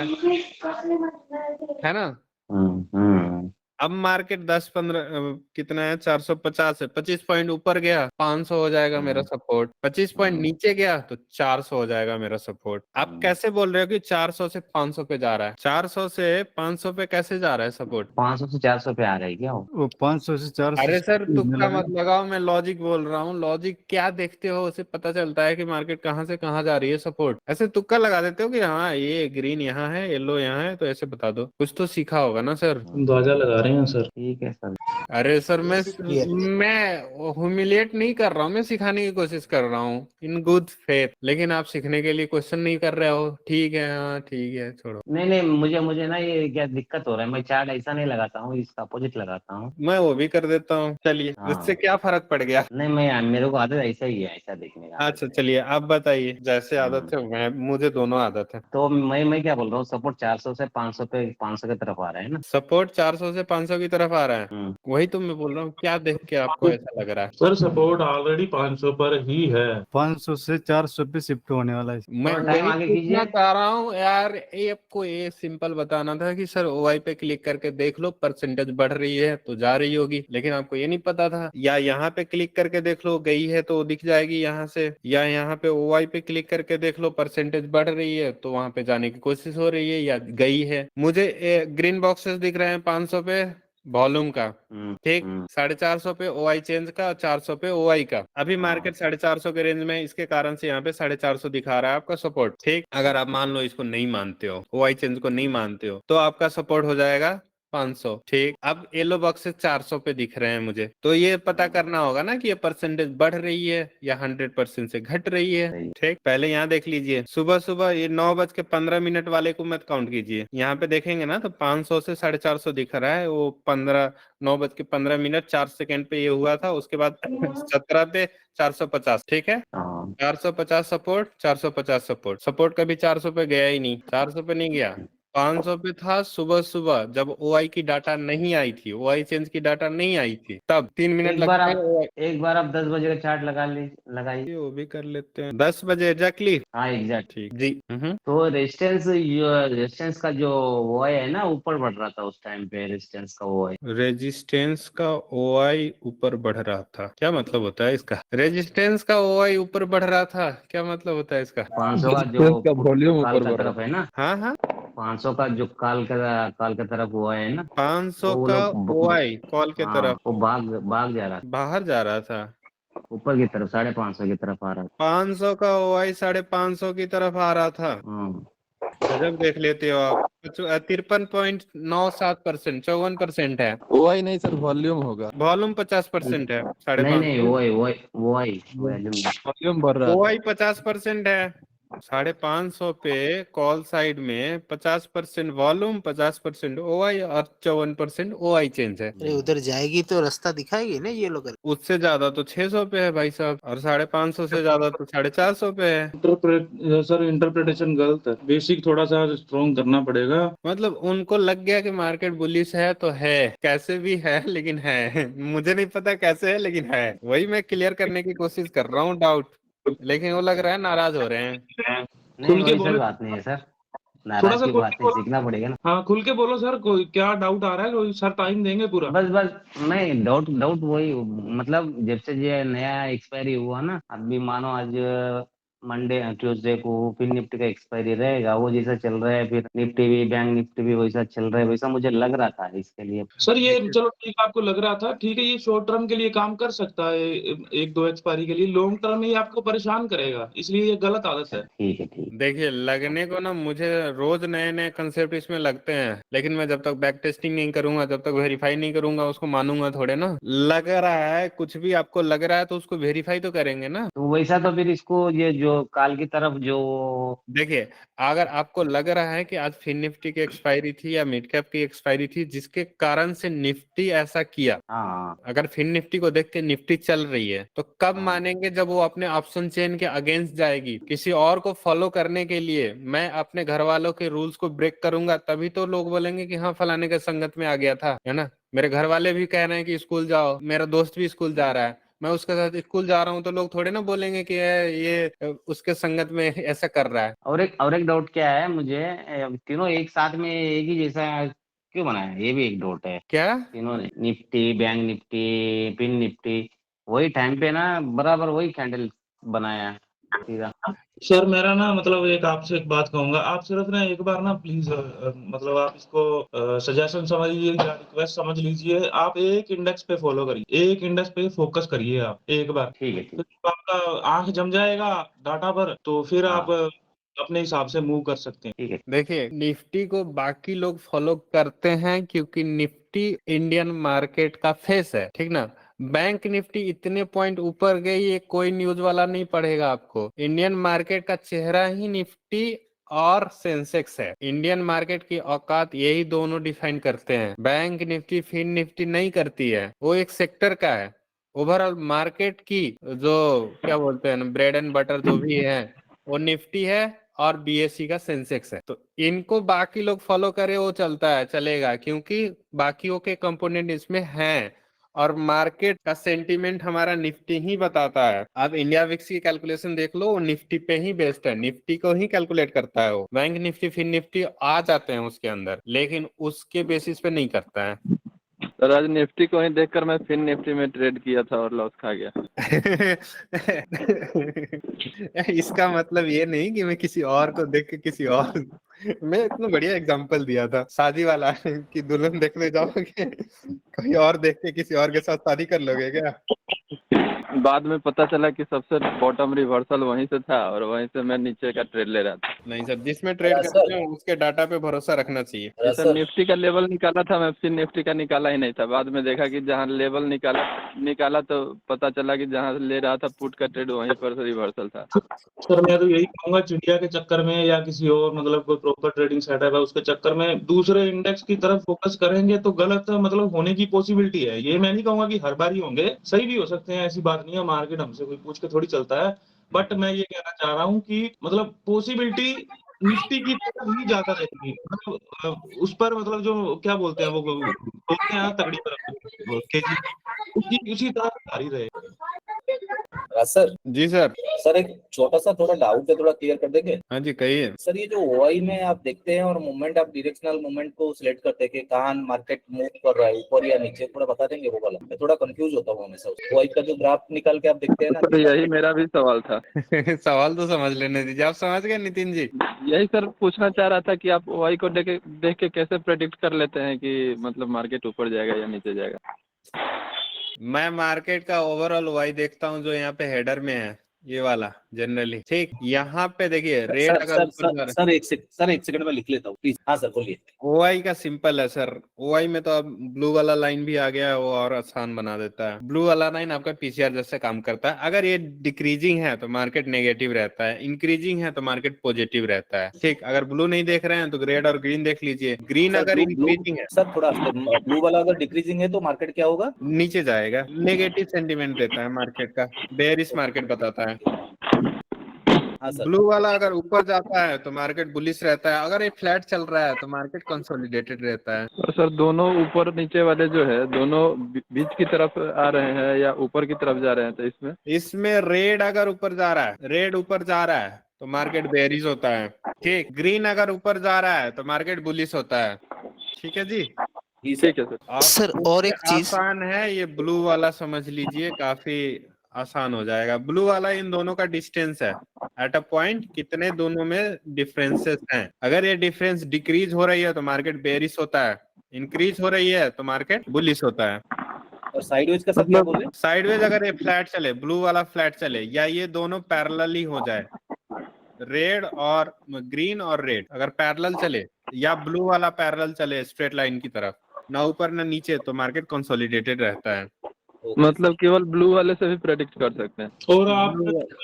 है ना। हम्म। अब मार्केट 10-15 कितना है, 450 है, 25 पॉइंट ऊपर गया 500 हो जाएगा मेरा सपोर्ट, 25 पॉइंट नीचे गया तो 400 हो जाएगा मेरा सपोर्ट। आप कैसे बोल रहे हो कि 400 से 500 पे जा रहा है? 400 से 500 पे कैसे जा रहा है सपोर्ट? 500 से 400 पे आ रहा है क्या वो? 500 से 400 अरे सर तुक्का मत लगाओ, मैं लॉजिक बोल रहा हूँ। लॉजिक क्या देखते हो, उसे पता चलता है कि मार्केट कहाँ से कहाँ जा रही है। सपोर्ट ऐसे तुक्का लगा देते हो कि हाँ ये ग्रीन यहाँ है, येलो यहाँ है, तो ऐसे बता दो। कुछ तो सीखा होगा ना सर। अंदाजा लगा रहे हैं सर। ठीक है सर। अरे सर मैं ह्यूमिलिएट नहीं कर रहा हूँ, मैं सिखाने की कोशिश कर रहा हूँ इन गुड फेथ, लेकिन आप सीखने के लिए क्वेश्चन नहीं कर रहे हो। ठीक है, हाँ ठीक है, छोड़ो। नहीं नहीं, मुझे मुझे ना ये क्या दिक्कत हो रहा है, मैं चार्ट ऐसा नहीं लगाता हूँ, इसका अपोजिट लगाता हूँ। मैं वो भी कर देता हूँ, चलिए हाँ। उससे क्या फर्क पड़ गया। नहीं मैं मेरे को आदत ऐसा ही है, ऐसा देखने का। अच्छा चलिए आप बताइए, जैसे आदत है मैं, मुझे दोनों आदत है। तो मैं क्या बोल रहा हूँ, सपोर्ट 400 से 500 पे 500 की तरफ आ रहा है ना। सपोर्ट 400 से 500 की तरफ आ रहा है, वही तो मैं बोल रहा हूँ। क्या देख के आपको ऐसा लग रहा है? सर सपोर्ट ऑलरेडी 500 पर ही है, 500 से 400 पे शिफ्ट होने वाला है। मैं टाइम वही आगे पूछना कीजिए। चाह रहा हूँ यार, ये आपको ये सिंपल बताना था कि सर ओवाई पे क्लिक करके देख लो, परसेंटेज बढ़ रही है तो जा रही होगी, लेकिन आपको ये नहीं पता था। या यहाँ पे क्लिक करके देख लो, गई है तो दिख जाएगी यहाँ से, या यहाँ पे ओवाई पे क्लिक करके देख लो, परसेंटेज बढ़ रही है तो वहां पे जाने की कोशिश हो रही है या गई है। मुझे ग्रीन बॉक्सेस दिख रहे हैं 500 पे वॉल्यूम का, ठीक, 450 पे ओआई चेंज का, 400 पे ओआई का। अभी मार्केट 450 के रेंज में है, इसके कारण से यहाँ पे 450 दिखा रहा है आपका सपोर्ट। ठीक, अगर आप मान लो इसको नहीं मानते हो, ओआई चेंज को नहीं मानते हो, तो आपका सपोर्ट हो जाएगा 500। ठीक, अब येलो बॉक्सेस 400 पे दिख रहे हैं मुझे, तो ये पता करना होगा ना कि ये परसेंटेज बढ़ रही है या 100% से घट रही है। ठीक, पहले यहाँ देख लीजिए, सुबह सुबह ये 9:15 वाले को मत काउंट कीजिए। यहाँ पे देखेंगे ना तो 500 से 450 दिख रहा है, वो 9:15 4 सेकंड पे ये हुआ था, उसके बाद 17 पे 450। ठीक है, 450 सपोर्ट, 450 सपोर्ट। सपोर्ट कभी 400 पे गया ही नहीं, 400 पे नहीं गया, 500 पे था। सुबह सुबह जब ओआई की डाटा नहीं आई थी, ओआई चेंज की डाटा नहीं आई थी, तब 3 मिनट लगता है। एक बार आप 10 बजे का चार्ट लगाइए। वो भी कर लेते हैं 10 बजे एग्जैक्टली। हाँ एग्जैक्ट। ठीक जी। तो रेजिस्टेंस का जो वो है ना, ऊपर बढ़ रहा था उस टाइम पे, रेजिस्टेंस का वो है। रेजिस्टेंस का ओआई ऊपर बढ़ रहा था, क्या मतलब होता है इसका? रेजिस्टेंस का ओआई ऊपर बढ़ रहा था, क्या मतलब होता है इसका? 500 का जो वॉल्यूम काल ऊपर का बढ़ रहा तरफ है ना, हाँ हाँ, 500 का जो काल का तरफ हुआ है ना, 500 वो का लोग ओआई कॉल के हाँ, तरफ वो भाग जा रहा था बाहर जा रहा था, ऊपर की तरफ, 550 की तरफ आ रहा था। 500 का ओआई 550 की तरफ आ रहा था। गजब देख लेते हो आप। 53.97%, 54% है। ओआई नहीं सर, वॉल्यूम होगा। वॉल्यूम 50% है, नहीं 550। वॉल्यूम बढ़ रहा था। ओआई 50% है, 550 पे कॉल साइड में 50% वॉल्यूम, 50% ओआई और 54% ओआई चेंज है। अरे उधर जाएगी तो रास्ता दिखाएगी ना ये लोग। उससे ज्यादा तो 600 पे है भाई साहब, और 550 से ज्यादा तो 450 पे है। सर इंटरप्रिटेशन गलत है, बेसिक थोड़ा सा स्ट्रॉन्ग करना पड़ेगा। मतलब उनको लग गया कि मार्केट बुलिश है तो है, कैसे भी है लेकिन है। मुझे नहीं पता कैसे है लेकिन है, वही मैं क्लियर करने की कोशिश कर रहा हूँ डाउट, लेकिन वो लग रहा है नाराज हो रहे हैं। नहीं वैसे बात नहीं है सर, नाराज की बात नहीं, सीखना पड़ेगा ना। हाँ खुल के बोलो सर, कोई क्या डाउट आ रहा है, कोई सर टाइम देंगे पूरा। बस नहीं, डाउट वही, मतलब जब से ये नया एक्सपायरी हुआ ना, अभी मानो आज मंडे ट्यूसडे को फिर निफ्टी का एक्सपायरी रहेगा, वो जैसा चल रहा है फिर निफ्टी भी, बैंक निफ्टी भी वैसा चल रहा है, वैसा मुझे लग रहा था इसके लिए। सर ये चलो ठीक, आपको लग रहा था ठीक है, ये शॉर्ट टर्म के लिए काम कर सकता है, 1-2 एक्सपायरी के लिए। लॉन्ग टर्म में ये आपको परेशान करेगा, इसलिए ये गलत आदत है। ठीक है ठीक। देखिए लगने को ना, मुझे रोज नए नए कंसेप्ट इसमें लगते हैं, लेकिन मैं जब तक बैक टेस्टिंग नहीं करूंगा, जब तक वेरीफाई नहीं करूंगा, उसको मानूंगा थोड़े ना। लग रहा है कुछ भी आपको लग रहा है तो उसको वेरीफाई तो करेंगे ना। तो वैसा तो फिर इसको ये जो जो काल की तरफ जो देखिए, अगर आपको लग रहा है कि आज फिन निफ्टी की एक्सपायरी थी या मिड कैप की एक्सपायरी थी जिसके कारण से निफ्टी ऐसा किया, हाँ अगर फिन निफ्टी को देख के निफ्टी चल रही है तो कब हाँ मानेंगे जब वो अपने ऑप्शन चेन के अगेंस्ट जाएगी, किसी और को फॉलो करने के लिए मैं अपने घर वालों के रूल्स को ब्रेक करूंगा, तभी तो लोग बोलेंगे कि हाँ फलाने के संगत में आ गया था, है ना। मेरे घर वाले भी कह रहे हैं कि स्कूल जाओ, मेरा दोस्त भी स्कूल जा रहा है, मैं उसके साथ स्कूल जा रहा हूँ, तो लोग थोड़े ना बोलेंगे कि ये उसके संगत में ऐसा कर रहा है। और एक डाउट क्या है मुझे, तीनों एक साथ में एक ही जैसा क्यों बनाया है? ये भी एक डाउट है। क्या तीनों ने, Nifty, bank Nifty, pin Nifty, वही टाइम पे ना बराबर वही कैंडल बनाया है सीधा। सर मेरा ना मतलब एक आपसे एक बात कहूंगा, आप सिर्फ ना एक बार ना प्लीज मतलब आप इसको सजेशन समझ लीजिए या रिक्वेस्ट समझ लीजिए, आप एक इंडेक्स पे फॉलो करिए, एक इंडेक्स पे फोकस करिए आप एक बार। ठीक है, तो जब आपका आंख जम जाएगा डाटा पर तो फिर आप हाँ अपने हिसाब से मूव कर सकते हैं। ठीक है। देखिए, निफ्टी को बाकी लोग फॉलो करते हैं क्योंकि निफ्टी इंडियन मार्केट का फेस है, ठीक ना। बैंक निफ्टी इतने पॉइंट ऊपर गई, ये कोई न्यूज वाला नहीं पढ़ेगा आपको। इंडियन मार्केट का चेहरा ही निफ्टी और सेंसेक्स है। इंडियन मार्केट की औकात यही दोनों डिफाइन करते हैं, बैंक निफ्टी फिन निफ्टी नहीं करती है, वो एक सेक्टर का है। ओवरऑल मार्केट की जो क्या बोलते हैं ब्रेड एंड बटर जो भी है वो निफ्टी है और बीएससी का सेंसेक्स है। तो इनको बाकी लोग फॉलो करे वो चलता है, चलेगा, क्योंकि बाकियों के कंपोनेंट इसमें हैं और मार्केट का सेंटीमेंट हमारा निफ्टी ही बताता है। आप इंडिया विक्स की कैलकुलेशन देख लो, वो निफ्टी पे ही बेस्ड है, निफ्टी को ही कैलकुलेट करता है वो। बैंक निफ्टी फिन निफ्टी आ जाते हैं उसके अंदर, लेकिन उसके बेसिस पे नहीं करता है। सर आज निफ्टी को ही देखकर मैं फिन निफ्टी में ट्रेड किया था और लॉस खा गया। इसका मतलब ये नहीं कि मैं किसी और को देख के किसी और मैं इतना बढ़िया एग्जांपल दिया था शादी वाला कि दुल्हन देखने जाओगे कोई और देख के किसी और के साथ शादी कर लोगे क्या। बाद में पता चला कि सबसे बॉटम रिवर्सल वहीं से था और वहीं से मैं नीचे का ट्रेड ले रहा था। नहीं सर, जिसमें ट्रेड करते हैं उसके डाटा पे भरोसा रखना चाहिए। सर निफ्टी का लेवल निकाला था मैं, फिन निफ्टी का निकाला ही नहीं था। बाद में देखा कि जहाँ लेवल निकाला तो पता चला कि जहाँ ले रहा था पुट का ट्रेड वहीं पर रिवर्सल था। सर मैं तो यही कहूंगा, चिड़िया के चक्कर में या किसी और मतलब कोई प्रॉपर ट्रेडिंग सेटअप है उसके चक्कर में दूसरे इंडेक्स की तरफ फोकस करेंगे तो गलत मतलब होने की पॉसिबिलिटी है। ये मैं नहीं कहूंगा कि हर बार ही होंगे, सही भी हो सकते हैं, ऐसी बात नहीं है, मार्केट हमसे कोई पूछ के थोड़ी चलता है। बट मैं ये कहना चाह रहा हूँ कि मतलब पॉसिबिलिटी निफ्टी की तरफ ही ज्यादा रहेगी, मतलब उस पर मतलब जो क्या बोलते हैं वो बोलते हैं तगड़ी तरफ तेजी उसी तरह जारी रहे। Sir ji sir. सर एक छोटा सा थोड़ा डाउट है, थोड़ा क्लियर कर देंगे। हाँ जी कहिए। सर ये जो ओआई में आप देखते हैं और मूवमेंट, आप डायरेक्शनल मूवमेंट को सिलेक्ट करते हैं कि कहाँ मार्केट मूव कर रहा है, ऊपर या नीचे, थोड़ा बता देंगे वो वाला। मैं थोड़ा कंफ्यूज होता हूँ हमेशा। ओआई का जो ग्राफ निकाल के आप देखते हैं ना, तो यही मेरा भी सवाल था। सवाल तो समझ लेने दीजिए। आप समझ गए नितिन जी? यही सर पूछना चाह रहा था कि आप ओआई को देख के कैसे प्रेडिक्ट कर लेते हैं कि मतलब मार्केट ऊपर जाएगा या नीचे जाएगा। मैं मार्केट का ओवरऑल वाई देखता हूँ जो यहाँ पे हेडर में है, ये वाला जनरली। ठीक, यहाँ पे देखिए रेट अगर सर एक सेकंड में लिख लेता हूँ प्लीज। हाँ सर बोलिए। ओआई का सिंपल है सर। ओआई में तो अब ब्लू वाला लाइन भी आ गया है, वो और आसान बना देता है। ब्लू वाला लाइन आपका पीसीआर जैसे काम करता है। अगर ये डिक्रीजिंग है तो मार्केट नेगेटिव रहता है, इंक्रीजिंग है तो मार्केट पॉजिटिव रहता है। ठीक, अगर ब्लू नहीं देख रहे हैं तो रेड और ग्रीन देख लीजिए। ग्रीन अगर इंक्रीजिंग है, सर थोड़ा ब्लू वाला अगर डिक्रीजिंग है तो मार्केट क्या होगा? नीचे जाएगा, नेगेटिव सेंटीमेंट देता है मार्केट का, बेयरिश मार्केट बताता है। ब्लू वाला अगर ऊपर जाता है तो मार्केट बुलिश रहता है, अगर ये फ्लैट चल रहा है तो मार्केट कंसोलिडेटेड रहता है। और सर दोनों ऊपर नीचे वाले जो है दोनों बीच की तरफ आ रहे हैं या ऊपर की तरफ जा रहे हैं, तो इसमें रेड अगर ऊपर जा रहा है, रेड ऊपर जा रहा है तो मार्केट बेयरिश होता है। ठीक, ग्रीन अगर ऊपर जा रहा है तो मार्केट बुलिश होता है। ठीक है जी, ठीक है सर। और एक चीज आसान है, ये ब्लू वाला समझ लीजिए, काफी आसान हो जाएगा। ब्लू वाला इन दोनों का डिस्टेंस है एट अ पॉइंट, कितने दोनों में डिफरेंसेस हैं। अगर ये डिफरेंस डिक्रीज हो रही है तो मार्केट बेयरिश होता है, इंक्रीज हो रही है तो मार्केट बुलिश होता है। और साइडवेज का सब क्या बोले? साइडवेज अगर ये फ्लैट चले, ब्लू वाला फ्लैट चले, या ये दोनों पैरेलल ही हो जाए, रेड और ग्रीन और रेड अगर पैरेलल चले, या ब्लू वाला पैरेलल चले स्ट्रेट लाइन की तरफ, ना ऊपर ना नीचे, तो मार्केट कंसोलिडेटेड रहता है। मतलब केवल ब्लू वाले से भी प्रेडिक्ट कर सकते हैं। और आप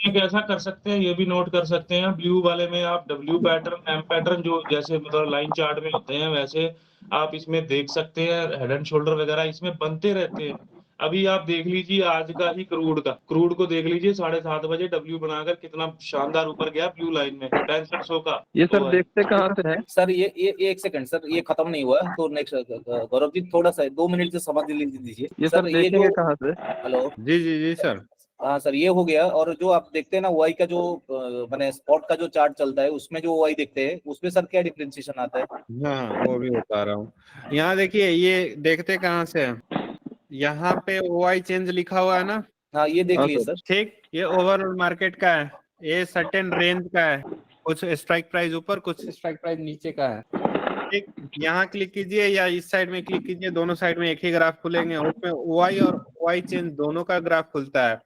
एक ऐसा कर सकते हैं, ये भी नोट कर सकते हैं, ब्लू वाले में आप डब्ल्यू पैटर्न, एम पैटर्न जो जैसे मतलब लाइन चार्ट में होते हैं, वैसे आप इसमें देख सकते हैं। हेड एंड शोल्डर वगैरह इसमें बनते रहते हैं। अभी आप देख लीजिए आज का ही क्रूड को देख लीजिए, 7:30 बजे डब्ल्यू बनाकर कितना शानदार ऊपर गया ब्लू लाइन में, 6500 का। ये सर देखते कहाँ से है? सर ये एक सेकंड सर, ये खत्म नहीं हुआ है, तो नेक्स्ट गौरव जी थोड़ा सा 2 मिनट से समझ दीजिए। ये सर ये देखेंगे जो कहाँ से? हेलो जी जी जी सर। हाँ सर, ये हो गया। और जो आप देखते हैं ना वाई का जो मैंने स्पॉट का जो चार्ट चलता है, उसमें जो वाई देखते हैं उसमें सर क्या डिफरेंशिएशन आता है? हाँ वो भी बता रहा हूँ। यहाँ देखिए, ये देखते कहाँ से है, यहाँ पे OI चेंज लिखा हुआ है ना। हाँ ये देख लीजिए सर। ठीक, ये ओवरऑल मार्केट का है, ये सर्टेन रेंज का है, कुछ स्ट्राइक प्राइस ऊपर कुछ स्ट्राइक प्राइस नीचे का है। ठीक, यहाँ क्लिक कीजिए या इस साइड में क्लिक कीजिए, दोनों साइड में एक ही ग्राफ खुलेंगे, उसमें OI और OI चेंज दोनों का ग्राफ खुलता है।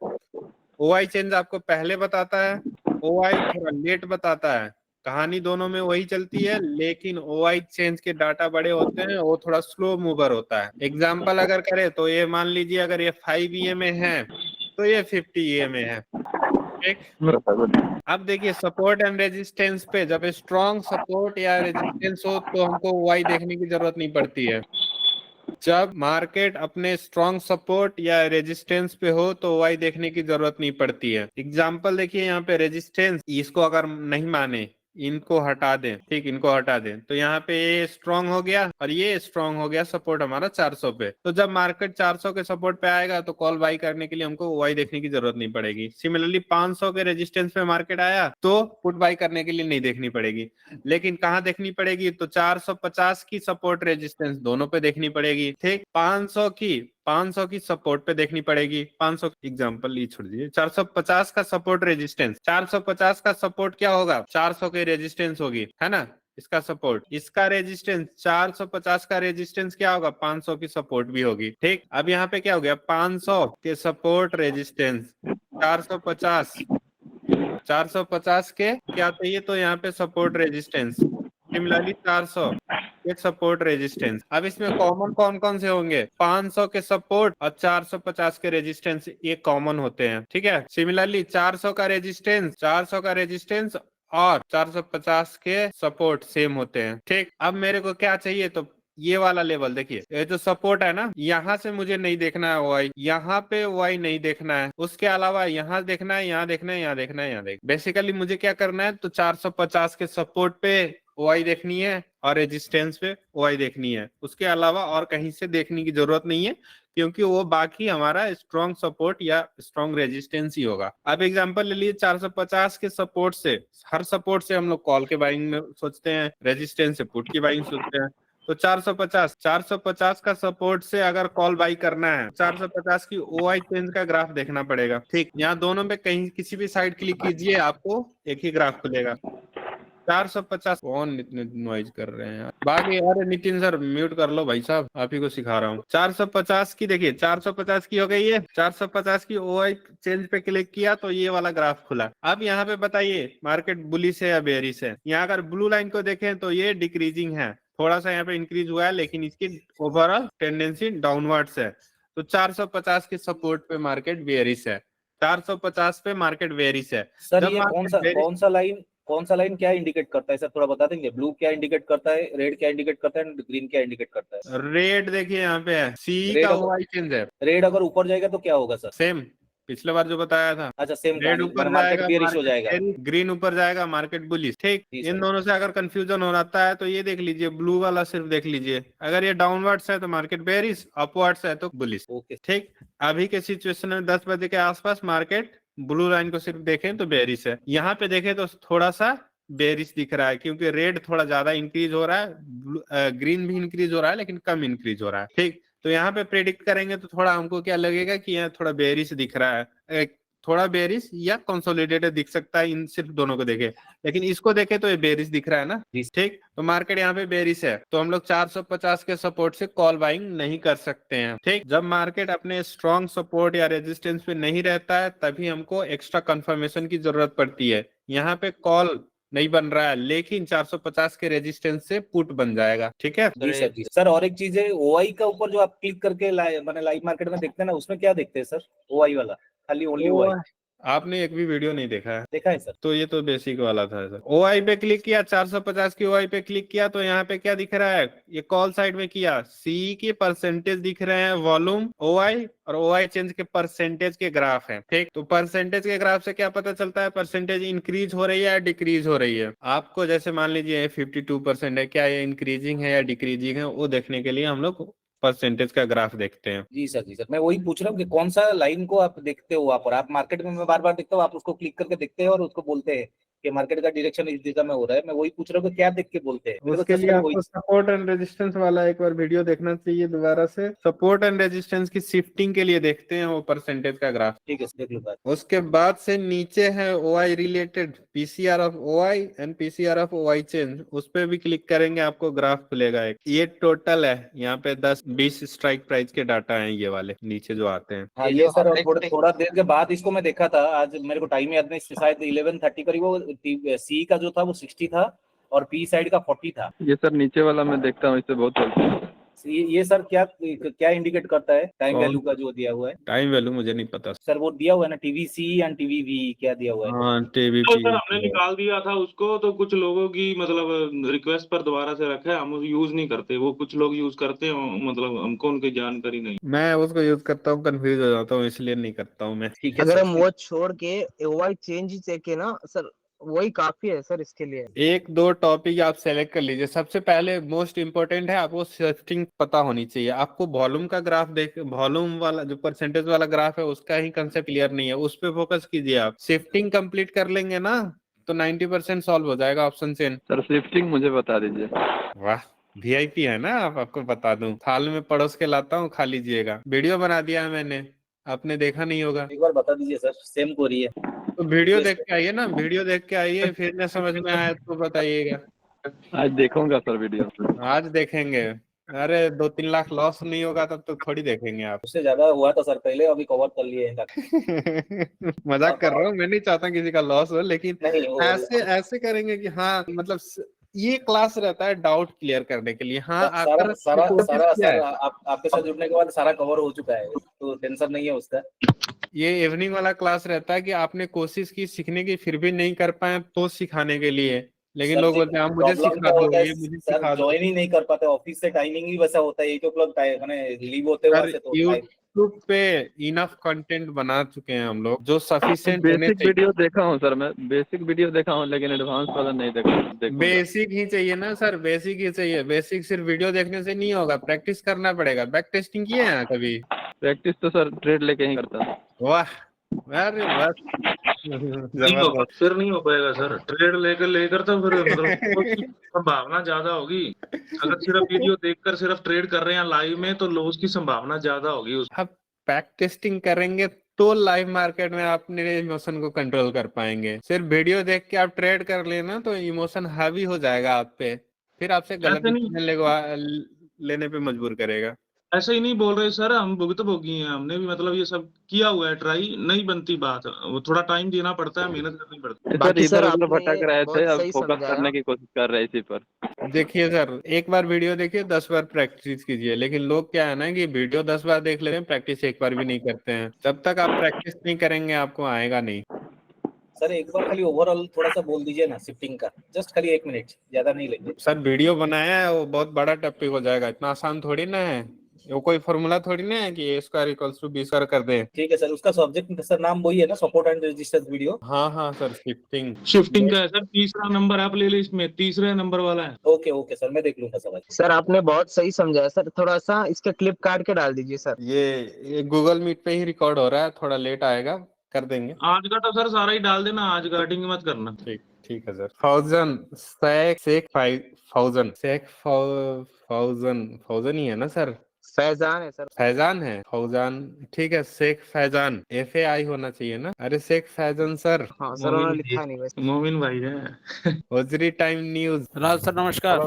OI चेंज आपको पहले बताता है, OI थोड़ा लेट बताता है। कहानी दोनों में वही चलती है, लेकिन OI चेंज के डाटा बड़े होते हैं, वो थोड़ा स्लो मूवर होता है। एग्जांपल अगर करें तो ये मान लीजिए, अगर ये 5 EMA है तो ये 50 EMA है। ठीक, अब देखिए सपोर्ट एंड रेजिस्टेंस पे, जब स्ट्रॉन्ग सपोर्ट या रेजिस्टेंस हो तो हमको OI देखने की जरूरत नहीं पड़ती है। जब मार्केट अपने स्ट्रॉन्ग सपोर्ट या रेजिस्टेंस पे हो तो OI देखने की जरूरत नहीं पड़ती है। एग्जांपल देखिए, यहाँ पे रेजिस्टेंस, इसको अगर नहीं माने, इनको हटा दें, ठीक, इनको हटा दें, तो यहाँ पे ये स्ट्रॉन्ग हो गया और ये स्ट्रॉन्ग हो गया सपोर्ट हमारा 400 पे। तो जब मार्केट 400 के सपोर्ट पे आएगा तो कॉल बाई करने के लिए हमको OI देखने की जरूरत नहीं पड़ेगी। सिमिलरली 500 के रेजिस्टेंस पे मार्केट आया तो पुट बाई करने के लिए नहीं देखनी पड़ेगी। लेकिन कहाँ देखनी पड़ेगी, तो 450 की सपोर्ट रेजिस्टेंस दोनों पे देखनी पड़ेगी। ठीक, 500 की सपोर्ट पे देखनी पड़ेगी। 500 एग्जांपल ये छोड़ दीजिए, 450 का सपोर्ट रेजिस्टेंस, 450 का सपोर्ट क्या होगा, 400 की रेजिस्टेंस होगी, है ना, इसका सपोर्ट, इसका रेजिस्टेंस, 450 का रेजिस्टेंस क्या होगा, 500 की सपोर्ट भी होगी। ठीक, अब यहाँ पे क्या हो गया, 500 के सपोर्ट रेजिस्टेंस, 450 के क्या चाहिए, तो यहाँ पे सपोर्ट रेजिस्टेंस, सिमिलरली 400 एक सपोर्ट रेजिस्टेंस। अब इसमें कॉमन कौन कौन से होंगे, 500 के सपोर्ट और 450 के रेजिस्टेंस, ये कॉमन होते हैं। ठीक है, सिमिलरली 400 का रेजिस्टेंस और 450 के सपोर्ट सेम होते हैं। ठीक, अब मेरे को क्या चाहिए, तो ये वाला लेवल देखिए, ये जो सपोर्ट है ना, यहाँ से मुझे नहीं देखना है OI, यहाँ पे OI नहीं देखना है, उसके अलावा यहाँ देखना है, यहाँ देखना है, यहाँ देखना है, यहाँ देखना। बेसिकली मुझे क्या करना है, तो 450 के सपोर्ट पे OI देखनी है और रेजिस्टेंस पे OI देखनी है, उसके अलावा और कहीं से देखने की जरूरत नहीं है, क्योंकि वो बाकी हमारा स्ट्रॉन्ग सपोर्ट या स्ट्रॉन्ग रेजिस्टेंस ही होगा। अब एग्जांपल ले लिए 450 के सपोर्ट से, हर सपोर्ट से हम लोग कॉल के बाइंग में सोचते हैं, रेजिस्टेंस से पुट की बाइंग सोचते हैं। तो 450 का सपोर्ट से अगर कॉल बाई करना है, 450 की OI चेंज का ग्राफ देखना पड़ेगा। ठीक, यहाँ दोनों में कहीं किसी भी साइड क्लिक कीजिए, आपको एक ही ग्राफ खुलेगा। 450 कौन इतने नॉइज कर रहे हैं यार, बाकी अरे नितिन सर म्यूट कर लो भाई साहब, आप ही को सिखा रहा हूँ। 450 की देखिए, 450 की हो गई है, 450 की OI चेंज पे क्लिक किया तो ये वाला ग्राफ खुला। अब यहाँ पे बताइए मार्केट बुलिश है या बेरिश है। यहाँ अगर ब्लू लाइन को देखें तो ये डिक्रीजिंग है, थोड़ा सा यहाँ पे इंक्रीज हुआ है, लेकिन इसकी ओवरऑल टेंडेंसी डाउनवर्ड्स है। तो 450 के सपोर्ट पे मार्केट बेरिश है, 450 पे मार्केट बेरिश है। सर ये कौन सा लाइन क्या इंडिकेट करता है सर, थोड़ा बता देंगे? ब्लू क्या इंडिकेट करता है, रेड क्या इंडिकेट करता है, ग्रीन क्या इंडिकेट करता है? रेड देखिए यहाँ पे है, सी का OI चेंज है। रेड अगर ऊपर जाएगा तो क्या होगा सर? सेम पिछले बार जो बताया था। अच्छा, सेम रेड ऊपर जाएगा, बेरिश हो जाएगा, ग्रीन ऊपर जाएगा, मार्केट बुलिश। ठीक, इन दोनों से अगर कंफ्यूजन हो रहा है तो ये देख लीजिए, ब्लू वाला सिर्फ देख लीजिए, अगर ये डाउनवर्ड्स है तो मार्केट बेरिश, अपवर्ड्स है तो बुलिश। ठीक, अभी के सिचुएशन में 10 बजे के आसपास मार्केट ब्लू लाइन को सिर्फ देखें तो बेरिश है, यहाँ पे देखें तो थोड़ा सा बेरिश दिख रहा है, क्योंकि रेड थोड़ा ज्यादा इंक्रीज हो रहा है, ग्रीन भी इंक्रीज हो रहा है लेकिन कम इंक्रीज हो रहा है। ठीक, तो यहाँ पे प्रेडिक्ट करेंगे तो थोड़ा हमको क्या लगेगा कि यहाँ थोड़ा बेरिश दिख रहा है, थोड़ा बेरिश या कंसोलिडेटेड दिख सकता है, इन सिर्फ दोनों को देखे, लेकिन इसको देखे तो ये बेरिश दिख रहा है ना। ठीक, तो मार्केट यहाँ पे बेरिश है, तो हम लोग 450 के सपोर्ट से कॉल बाइंग नहीं कर सकते हैं। ठीक, जब मार्केट अपने स्ट्रॉन्ग सपोर्ट या रेजिस्टेंस पे नहीं रहता है तभी हमको एक्स्ट्रा कंफर्मेशन की जरूरत पड़ती है। यहाँ पे कॉल नहीं बन रहा है, लेकिन 450 के रेजिस्टेंस से पुट बन जाएगा। ठीक है जी सर, जी सर। और एक चीज है, ओआई का ऊपर जो आप क्लिक करके मैंने लाइव मार्केट में देखते हैं ना, उसमें क्या देखते हैं सर? ओआई वाला, खाली ओनली ओआई आपने एक भी वीडियो नहीं देखा है? देखा है सर। तो ये तो बेसिक वाला था सर। ओआई पे क्लिक किया, 450 की ओआई पे क्लिक किया तो यहाँ पे क्या दिख रहा है? ये कॉल साइड में किया, सी के परसेंटेज दिख रहे हैं, वॉल्यूम, ओआई और ओआई चेंज के परसेंटेज के ग्राफ हैं। ठीक, तो परसेंटेज के ग्राफ से क्या पता चलता है? परसेंटेज इंक्रीज हो रही है या डिक्रीज हो रही है। आपको जैसे मान लीजिए 52% है, क्या ये इंक्रीजिंग है या डिक्रीजिंग है, वो देखने के लिए हम लोग परसेंटेज का ग्राफ देखते हैं। जी सर, जी सर। मैं वही पूछ रहा हूँ कि कौन सा लाइन को आप देखते हो वहां पर? आप मार्केट में मैं बार बार देखता हूँ, आप उसको क्लिक करके देखते हैं और उसको बोलते हैं कि मार्केट का डायरेक्शन इस दिशा में हो रहा है। मैं वही पूछ रहा हूँ कि क्या देख के बोलते हैं? मेरे को उसके just लिए वही आपको सपोर्ट एंड रेजिस्टेंस वाला एक बार वीडियो देखना चाहिए दोबारा से। सपोर्ट एंड रेजिस्टेंस की शिफ्टिंग के लिए देखते हैं वो परसेंटेज का ग्राफ। ठीक है, देख लो बात। उसके बाद से नीचे है OI related, PCR of OI and PCR of OI change, उस पे भी क्लिक करेंगे आपको ग्राफ खुलेगा एक। ये टोटल है, यहाँ पे 10-20 स्ट्राइक प्राइस के डाटा हैं ये वाले नीचे जो आते हैं। हाँ ये सर, थोड़ा देर के बाद इसको मैं देखा था, आज मेरे को टाइम याद नहीं, शायद 11:30 करीब वो सी का जो था वो 60 था और पी साइड का 40 था। ये सर नीचे वाला मैं देखता हूँ, इससे बहुत चलता है। ये सर क्या क्या इंडिकेट करता है? टाइम वैल्यू का जो दिया हुआ है। टाइम वैल्यू मुझे नहीं पता सर, वो दिया हुआ है ना, टीवीसी एंड टीवीवी, क्या दिया हुआ है? हाँ टीवी तो सर हमने निकाल दिया था उसको, तो कुछ लोगों की मतलब रिक्वेस्ट पर दोबारा से रखा है, हम यूज नहीं करते, वो कुछ लोग यूज करते हैं, मतलब हमको उनकी जानकारी नहीं। मैं उसको यूज करता हूँ, कंफ्यूज हो जाता हूँ, इसलिए नहीं करता हूँ मैं। अगर हम वो छोड़ के ओआई चेंज ही चेक ना सर, वही काफी है सर इसके लिए। एक दो टॉपिक आप सेलेक्ट कर लीजिए। सबसे पहले मोस्ट इंपोर्टेंट है, आपको शिफ्टिंग पता होनी चाहिए। आपको वॉल्यूम का ग्राफ देख, वॉल्यूम वाला जो परसेंटेज वाला ग्राफ है उसका ही कंसेप्ट क्लियर नहीं है, उस पर फोकस कीजिए। आप शिफ्टिंग कंप्लीट कर लेंगे ना तो 90% सॉल्व हो जाएगा ऑप्शन से। सर शिफ्टिंग मुझे बता दीजिए। वाह, वीआईपी है ना आप, आपको बता दूं, थाल में पड़ोस के लाता हूँ, खा लीजिएगा। वीडियो बना दिया है मैंने, आपने देखा नहीं होगा। एक बार बता दीजिए सर, सेम को रही है। तो वीडियो देख के आइए ना, वीडियो देख के आइए, फिर न समझ में आया तो बताइएगा। आज देखूंगा सर वीडियो। आज देखेंगे? अरे 2-3 लाख लॉस नहीं होगा तब तो थोड़ी देखेंगे आप। उससे ज्यादा हुआ था सर पहले, अभी कवर कर लिए हैं। मजाक कर रहा हूँ, मैं नहीं चाहता किसी का लॉस हो, लेकिन ऐसे ऐसे करेंगे कि हाँ मतलब ये क्लास रहता है डाउट क्लियर करने के लिए। हाँ सारा आपके साथ जुड़ने के बाद सारा कवर हो चुका है, तो टेंशन नहीं है उसका। ये इवनिंग वाला क्लास रहता है कि आपने कोशिश की सीखने की, फिर भी नहीं कर पाए तो सिखाने के लिए, लेकिन लोग बोलते हैं आप मुझे सिखा दो, ये मुझे सिखा दो। ज्वाइन ही नहीं कर पाते, ऑफिस से टाइमिंग ही वैसा होता है, 8 o'clock लीव होते हैं वहां से। तो यूट्यूब पे इनफ कंटेंट बना चुके हैं हम लोग जो सफिशिएंट होने बेसिक वीडियो देखा हूँ सर, मैं बेसिक वीडियो देखा हूँ, लेकिन एडवांस वाला नहीं देखा। बेसिक ही चाहिए ना सर, बेसिक ही चाहिए। बेसिक सिर्फ वीडियो देखने से नहीं होगा, प्रैक्टिस करना पड़ेगा। बैक टेस्टिंग किए हैं कभी? प्रैक्टिस तो सर ट्रेड लेके ही करता हूँ। वाह, अरे बस फिर नहीं हो पाएगा सर, ट्रेड लेकर तो फिर मतलब संभावना ज्यादा होगी। अगर सिर्फ वीडियो देखकर सिर्फ ट्रेड कर रहे हैं लाइव में, तो लॉस की संभावना ज्यादा होगी। आप बैक टेस्टिंग करेंगे तो लाइव मार्केट में अपने इमोशन को कंट्रोल कर पाएंगे। सिर्फ वीडियो देख के आप ट्रेड कर लेना तो इमोशन हावी हो जाएगा आप पे, फिर आपसे गलत डिसीजन लेने पे मजबूर करेगा। ऐसे ही नहीं बोल रहे सर, हम भुगतभोगी हैं, हमने भी मतलब ये सब किया हुआ है, ट्राई नहीं बनती बात, वो थोड़ा टाइम देना पड़ता है, मेहनत करनी पड़ती है। बाकी सर इधर भटक रहे थे, अब फोकस करने की कोशिश कर रहे इसी पर। देखिए सर, एक बार वीडियो देखिए, 10 बार प्रैक्टिस कीजिए, लेकिन लोग क्या है ना कि वीडियो 10 बार देख लेते हैं, प्रैक्टिस एक बार भी नहीं करते हैं। जब तक आप प्रैक्टिस नहीं करेंगे आपको आएगा नहीं। सर एक बार खाली ओवरऑल थोड़ा सा बोल दीजिए ना शिफ्टिंग का, जस्ट खाली 1 मिनट, ज्यादा नहीं लेंगे सर। वीडियो बनाया है वो बहुत बड़ा टॉपिक हो जाएगा, इतना आसान थोड़ी ना है, वो कोई फॉर्मूला थोड़ी ना है कि a square equals to b square कर दें। ठीक है सर, उसका सब्जेक्ट सर नाम वही है ना, सपोर्ट एंड रेजिस्टेंस वीडियो? हाँ सर, शिफ्टिंग का है सर, तीसरा नंबर आप ले ली, इसमें तीसरे नंबर वाला है। ओके सर, मैं देख लूंगा सर। सर आपने बहुत सही समझाया सर, थोड़ा सा इसका क्लिप काट के डाल दीजिए सर। ये गूगल मीट पे ही रिकॉर्ड हो रहा है, थोड़ा लेट आएगा, कर देंगे। आज का तो सर सारा ही डाल देना, आज का कटिंग मत करना। ठीक है सर। 1000 सेक 5000 सेक 1000 ही है ना सर? फैजान है सर। फैजान है, फौजान, ठीक है, शेख फैजान, FAI होना चाहिए ना। अरे शेख फैजान सर। हाँ सर, उन्होंने लिखा नहीं वैसे। मोमिन भाई है। Hosiery time news. Raj sir नमस्कार।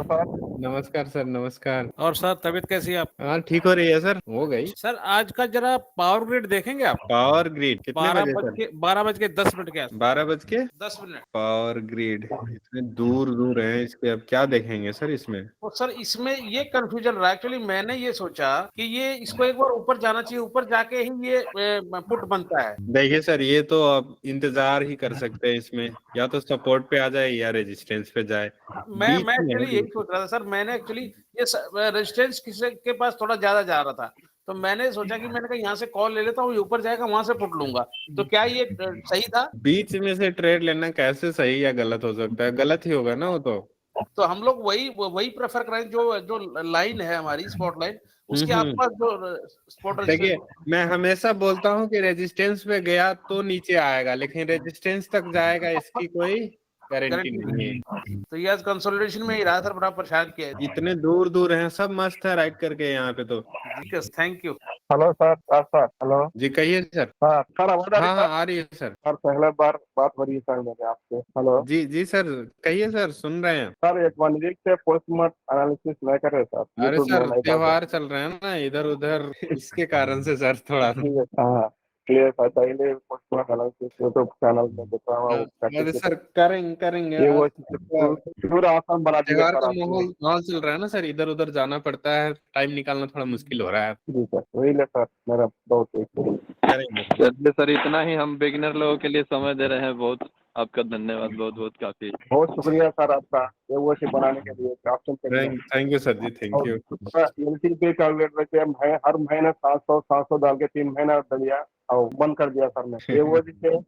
नमस्कार सर, नमस्कार। और सर तबीयत कैसी है आप? हाँ ठीक हो रही है सर, हो गई। सर आज का जरा पावर ग्रिड देखेंगे आप? पावर ग्रिड कितने बजे सर? 12:10 के आसपास। 12:10 पावर ग्रिड इतने दूर दूर है इसके, अब क्या देखेंगे सर इसमें? तो सर इसमें ये कंफ्यूजन रहा, एक्चुअली मैंने ये सोचा कि ये इसको एक बार ऊपर जाना चाहिए, ऊपर जाके ही ये पुट बनता है। देखिए सर, ये तो अब इंतजार ही कर सकते हैं इसमें, या तो सपोर्ट पे आ जाए या रेजिस्टेंस पे जाए। मैं एक्चुअली यही सोच रहा था सर। मैंने एक्चुअली ये रेजिस्टेंस किसी के पास थोड़ा ज्यादा जा रहा था, तो मैंने सोचा कि मैंने कहा यहाँ से कॉल ले लेता हूँ, ऊपर जाएगा वहां से पुट लूंगा। तो क्या ये सही था? बीच में से ट्रेड लेना कैसे सही या गलत हो सकता है? गलत ही होगा ना वो तो हम लोग वही प्रेफर करें जो लाइन है हमारी स्पॉट लाइन, उसके आसपास जो स्पॉट। देखिए, मैं हमेशा बोलता हूँ कि रेजिस्टेंस पे गया तो नीचे आएगा, लेकिन रेजिस्टेंस तक जाएगा इसकी कोई गारंटी नहीं है। तो ये आज कंसोलिडेशन में ही रहा सर, बड़ा परेशान किया है। इतने दूर दूर हैं, सब मस्त है राइट करके यहाँ पे तो। Thank you. Hello sir. Sir hello जी कहिए सर। हाँ सर, आवाज आ रही है? हाँ आ रही है सर। सर पहले बार बात हो रही है सर मेरे आपसे। हेलो जी जी सर, कहिए सर, सुन रहे हैं। सर, एक वाणिज्यिक से पोस्ट एनालिसिस नहीं कर रहे सर। अरे सर त्योहार चल रहे हैं ना इधर उधर, इसके कारण से सर थोड़ा। हाँ क्लियर सर, पहले पोस्ट एनालिसिस यूट्यूब चैनल में देख रहा हूँ। अरे सर करेंगे ये वो पूरा आसान बना दिया त्योहार सर का आपने। माहौल चल रहा है ना सर, इधर उधर जाना पड़ता है, टाइम निकालना थोड़ा मुश्किल हो रहा है। जी सर, वही ले सर, मेरा बहुत चलिए सर, इतना ही हम बिगिनर लोगों के लिए समय दे रहे हैं। बहुत आपका धन्यवाद, बहुत बहुत काफी। बहुत शुक्रिया सर आपका ये वो से बनाने के लिए, ऑप्शन के लिए। Thank you sir ji, thank you. LTP calculator पे हर महीने 700 डाल के 3 महीना दिया और बंद कर दिया सर ने। ये वो जिससे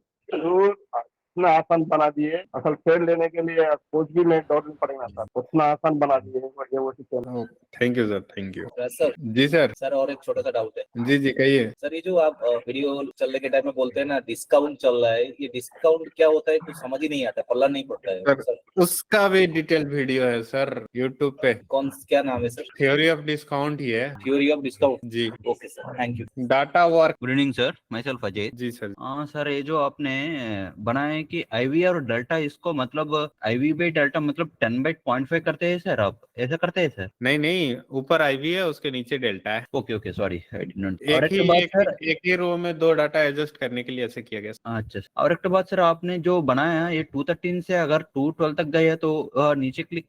इतना आसान बना दिए, असल ट्रेड लेने के लिए कुछ भी नहीं दौड़ना पड़ेगा सर, उतना आसान बना दिए ये वो system. Thank you sir, thank you. Sir ji sir. Sir और एक छोटा सा डाउट है। जी जी कहिए। सर ये जो आप वीडियो चलने के टाइम में बोलते हैं ना डिस्काउंट चल रहा है, ये डिस्काउंट क्या होता है? कुछ समझ ही नहीं आता, पल्ला नहीं पड़ता है सर उसका भी डिटेल वीडियो है सर यूट्यूब पे। क्या नाम है सर? थ्योरी ऑफ डिस्काउंट ही है। थ्योरी ऑफ डिस्काउंट, जी। Okay sir, thank you. Data work. Good evening sir, myself Ajay. जी सर। हाँ सर, ये जो आपने बनाया है कि IV और डेल्टा, इसको मतलब IV बाई डेल्टा मतलब 10/0.5 करते हैं सर, आप ऐसा करते हैं सर? नहीं, ऊपर IV है, उसके नीचे डेल्टा है। Okay sorry, I did not. एक ही रो में 2 डाटा एडजस्ट करने के लिए ऐसे किया गया। अच्छा, और एक बात सर, आपने जो बनाया है ये 213 से अगर 212 तक गए तो नीचे क्लिक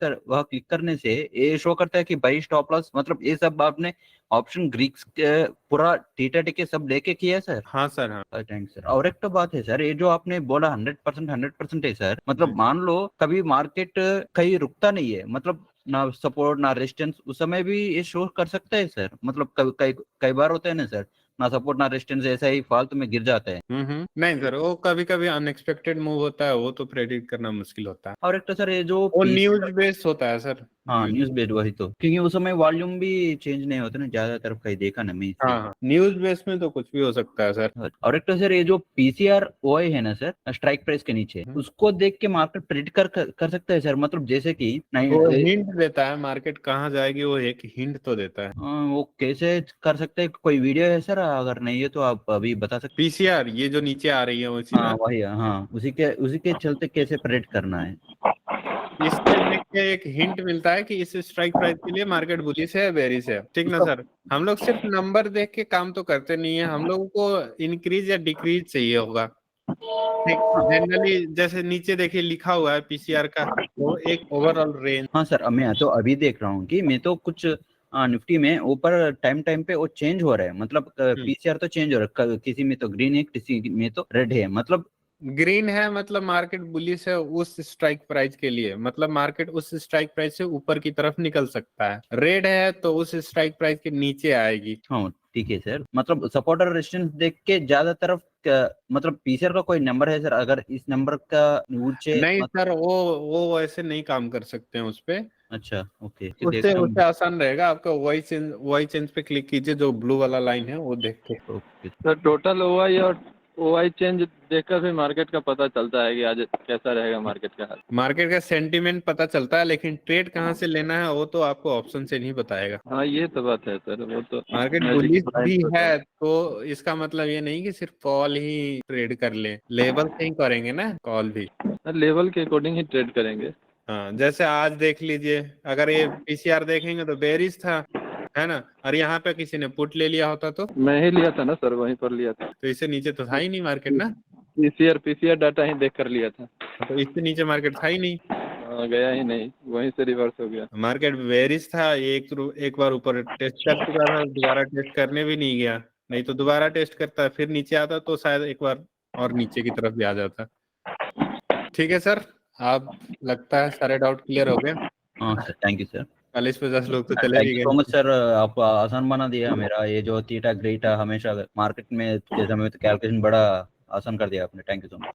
करने से ये शो करता है कि बाई स्टॉप लॉस, मतलब ये सब आपने ऑप्शन ग्रीक्स पूरा थीटा टिके सब लेके किया है सर? हाँ सर, हाँ थैंक्स सर। और एक तो बात है सर, ये जो आपने बोला 100% है सर, मतलब मान लो कभी मार्केट कहीं रुकता नहीं है, मतलब ना सपोर्ट ना रेजिस्टेंस, उस समय भी ये शो कर सकता है सर? मतलब कई बार होता है ना सर, ना सपोर्ट ना रेजिस्टेंस, ऐसा ही फालतू में गिर जाता है। नहीं सर, वो कभी कभी अनएक्सपेक्टेड मूव होता है, वो तो प्रेडिक्ट करना मुश्किल होता है। और एक तो सर ये जो वो न्यूज बेस्ड होता है सर। हाँ न्यूज बेस्ड, वही तो, क्योंकि उस समय वॉल्यूम भी चेंज नहीं होता ना ज्यादातर, कहीं देखा ना मैं। हाँ न्यूज बेस्ड में तो कुछ भी हो सकता है सर। और एक तो सर ये जो PCR OI है ना सर, स्ट्राइक प्राइस के नीचे, उसको देख के मार्केट प्रेडिक्ट कर सकता है सर? मतलब जैसे कि वो हिंट देता है मार्केट कहाँ जाएगी, वो एक हिंट तो देता है। वो कैसे कर सकते हैं? कोई वीडियो है सर? अगर नहीं है तो आप अभी बता सकते। PCR ये जो नीचे आ रही है उसी हाँ वही है, हाँ उसी के चलते कैसे प्रेडिक्ट करना है? इससे देख के एक हिंट मिलता है कि इस स्ट्राइक प्राइस के लिए मार्केट बुलिश है बेरिश है, ठीक ना सर? हम लोग सिर्फ नंबर देख के काम तो करते नहीं है, हम लोगों को इंक्रीज या डिक्रीज चाहिए होगा। जनरली जैसे नीचे देखिए लिखा हुआ है PCR का, वो एक ओवरऑल रेंज। हाँ सर, मैं तो अभी देख रहा हूँ कि मैं तो कुछ निफ्टी में ऊपर टाइम पे वो चेंज हो रहा है, मतलब PCR तो चेंज हो रहा है, किसी में तो ग्रीन है, किसी में तो रेड है। मतलब ग्रीन है मतलब मार्केट बुलिश है उस स्ट्राइक प्राइस के लिए, मतलब मार्केट उस स्ट्राइक प्राइस से ऊपर की तरफ निकल सकता है। रेड है तो उस स्ट्राइक प्राइस के नीचे आएगी। हाँ ठीक है सर, मतलब सपोर्ट और रेजिस्टेंस देख के ज्यादा तरफ मतलब PCR का कोई नंबर है सर? अगर इस नंबर का नीचे नहीं सर, वो ऐसे नहीं काम कर सकते हैं उस पे। अच्छा ओके, उससे आसान रहेगा आपका वाई चेंज पे क्लिक कीजिए, जो ब्लू वाला लाइन है वो देख के। सर टोटल OI और ओआई चेंज देखकर फिर मार्केट का पता चलता है कि आज कैसा रहेगा मार्केट का हाल। मार्केट का सेंटीमेंट पता चलता है, लेकिन ट्रेड कहाँ से लेना है वो तो आपको ऑप्शन से नहीं बताएगा। हाँ ये तो बात है सर, वो तो मार्केट बुलिश भी है तो इसका मतलब ये नहीं कि सिर्फ कॉल ही ट्रेड कर ले, लेवल से ही करेंगे ना कॉल भी, लेवल के अकॉर्डिंग ही ट्रेड करेंगे। हाँ जैसे आज देख लीजिए, अगर ये पीसीआर देखेंगे तो बेरिश था, है ना, और यहाँ पे किसी ने पुट ले लिया होता तो मैं ही लिया था ना सर, वहीं पर लिया था। तो इससे नीचे तो था ही नहीं मार्केट ना, पीसीआर डाटा ही देख कर लिया था, तो इससे नीचे मार्केट था ही नहीं, गया ही नहीं, वहीं से रिवर्स हो गया। मार्केट बेरिश था, एक बार ऊपर टेस्ट कर चुका था, दोबारा टेस्ट करने भी नहीं गया, नहीं तो दोबारा टेस्ट करता फिर नीचे आता तो शायद एक बार और नीचे की तरफ भी आ जाता। ठीक है सर, आप लगता है सारे डाउट क्लियर हो गए। हाँ सर, थैंक यू सर। 40-50 लोग तो चले थैंक भी यू गए। सो मच सर, आप आसान बना दिया मेरा ये जो थीटा ग्रीटा हमेशा मार्केट में जैसे हमें तो कैलकुलेशन बड़ा आसान कर दिया आपने। Thank you so much.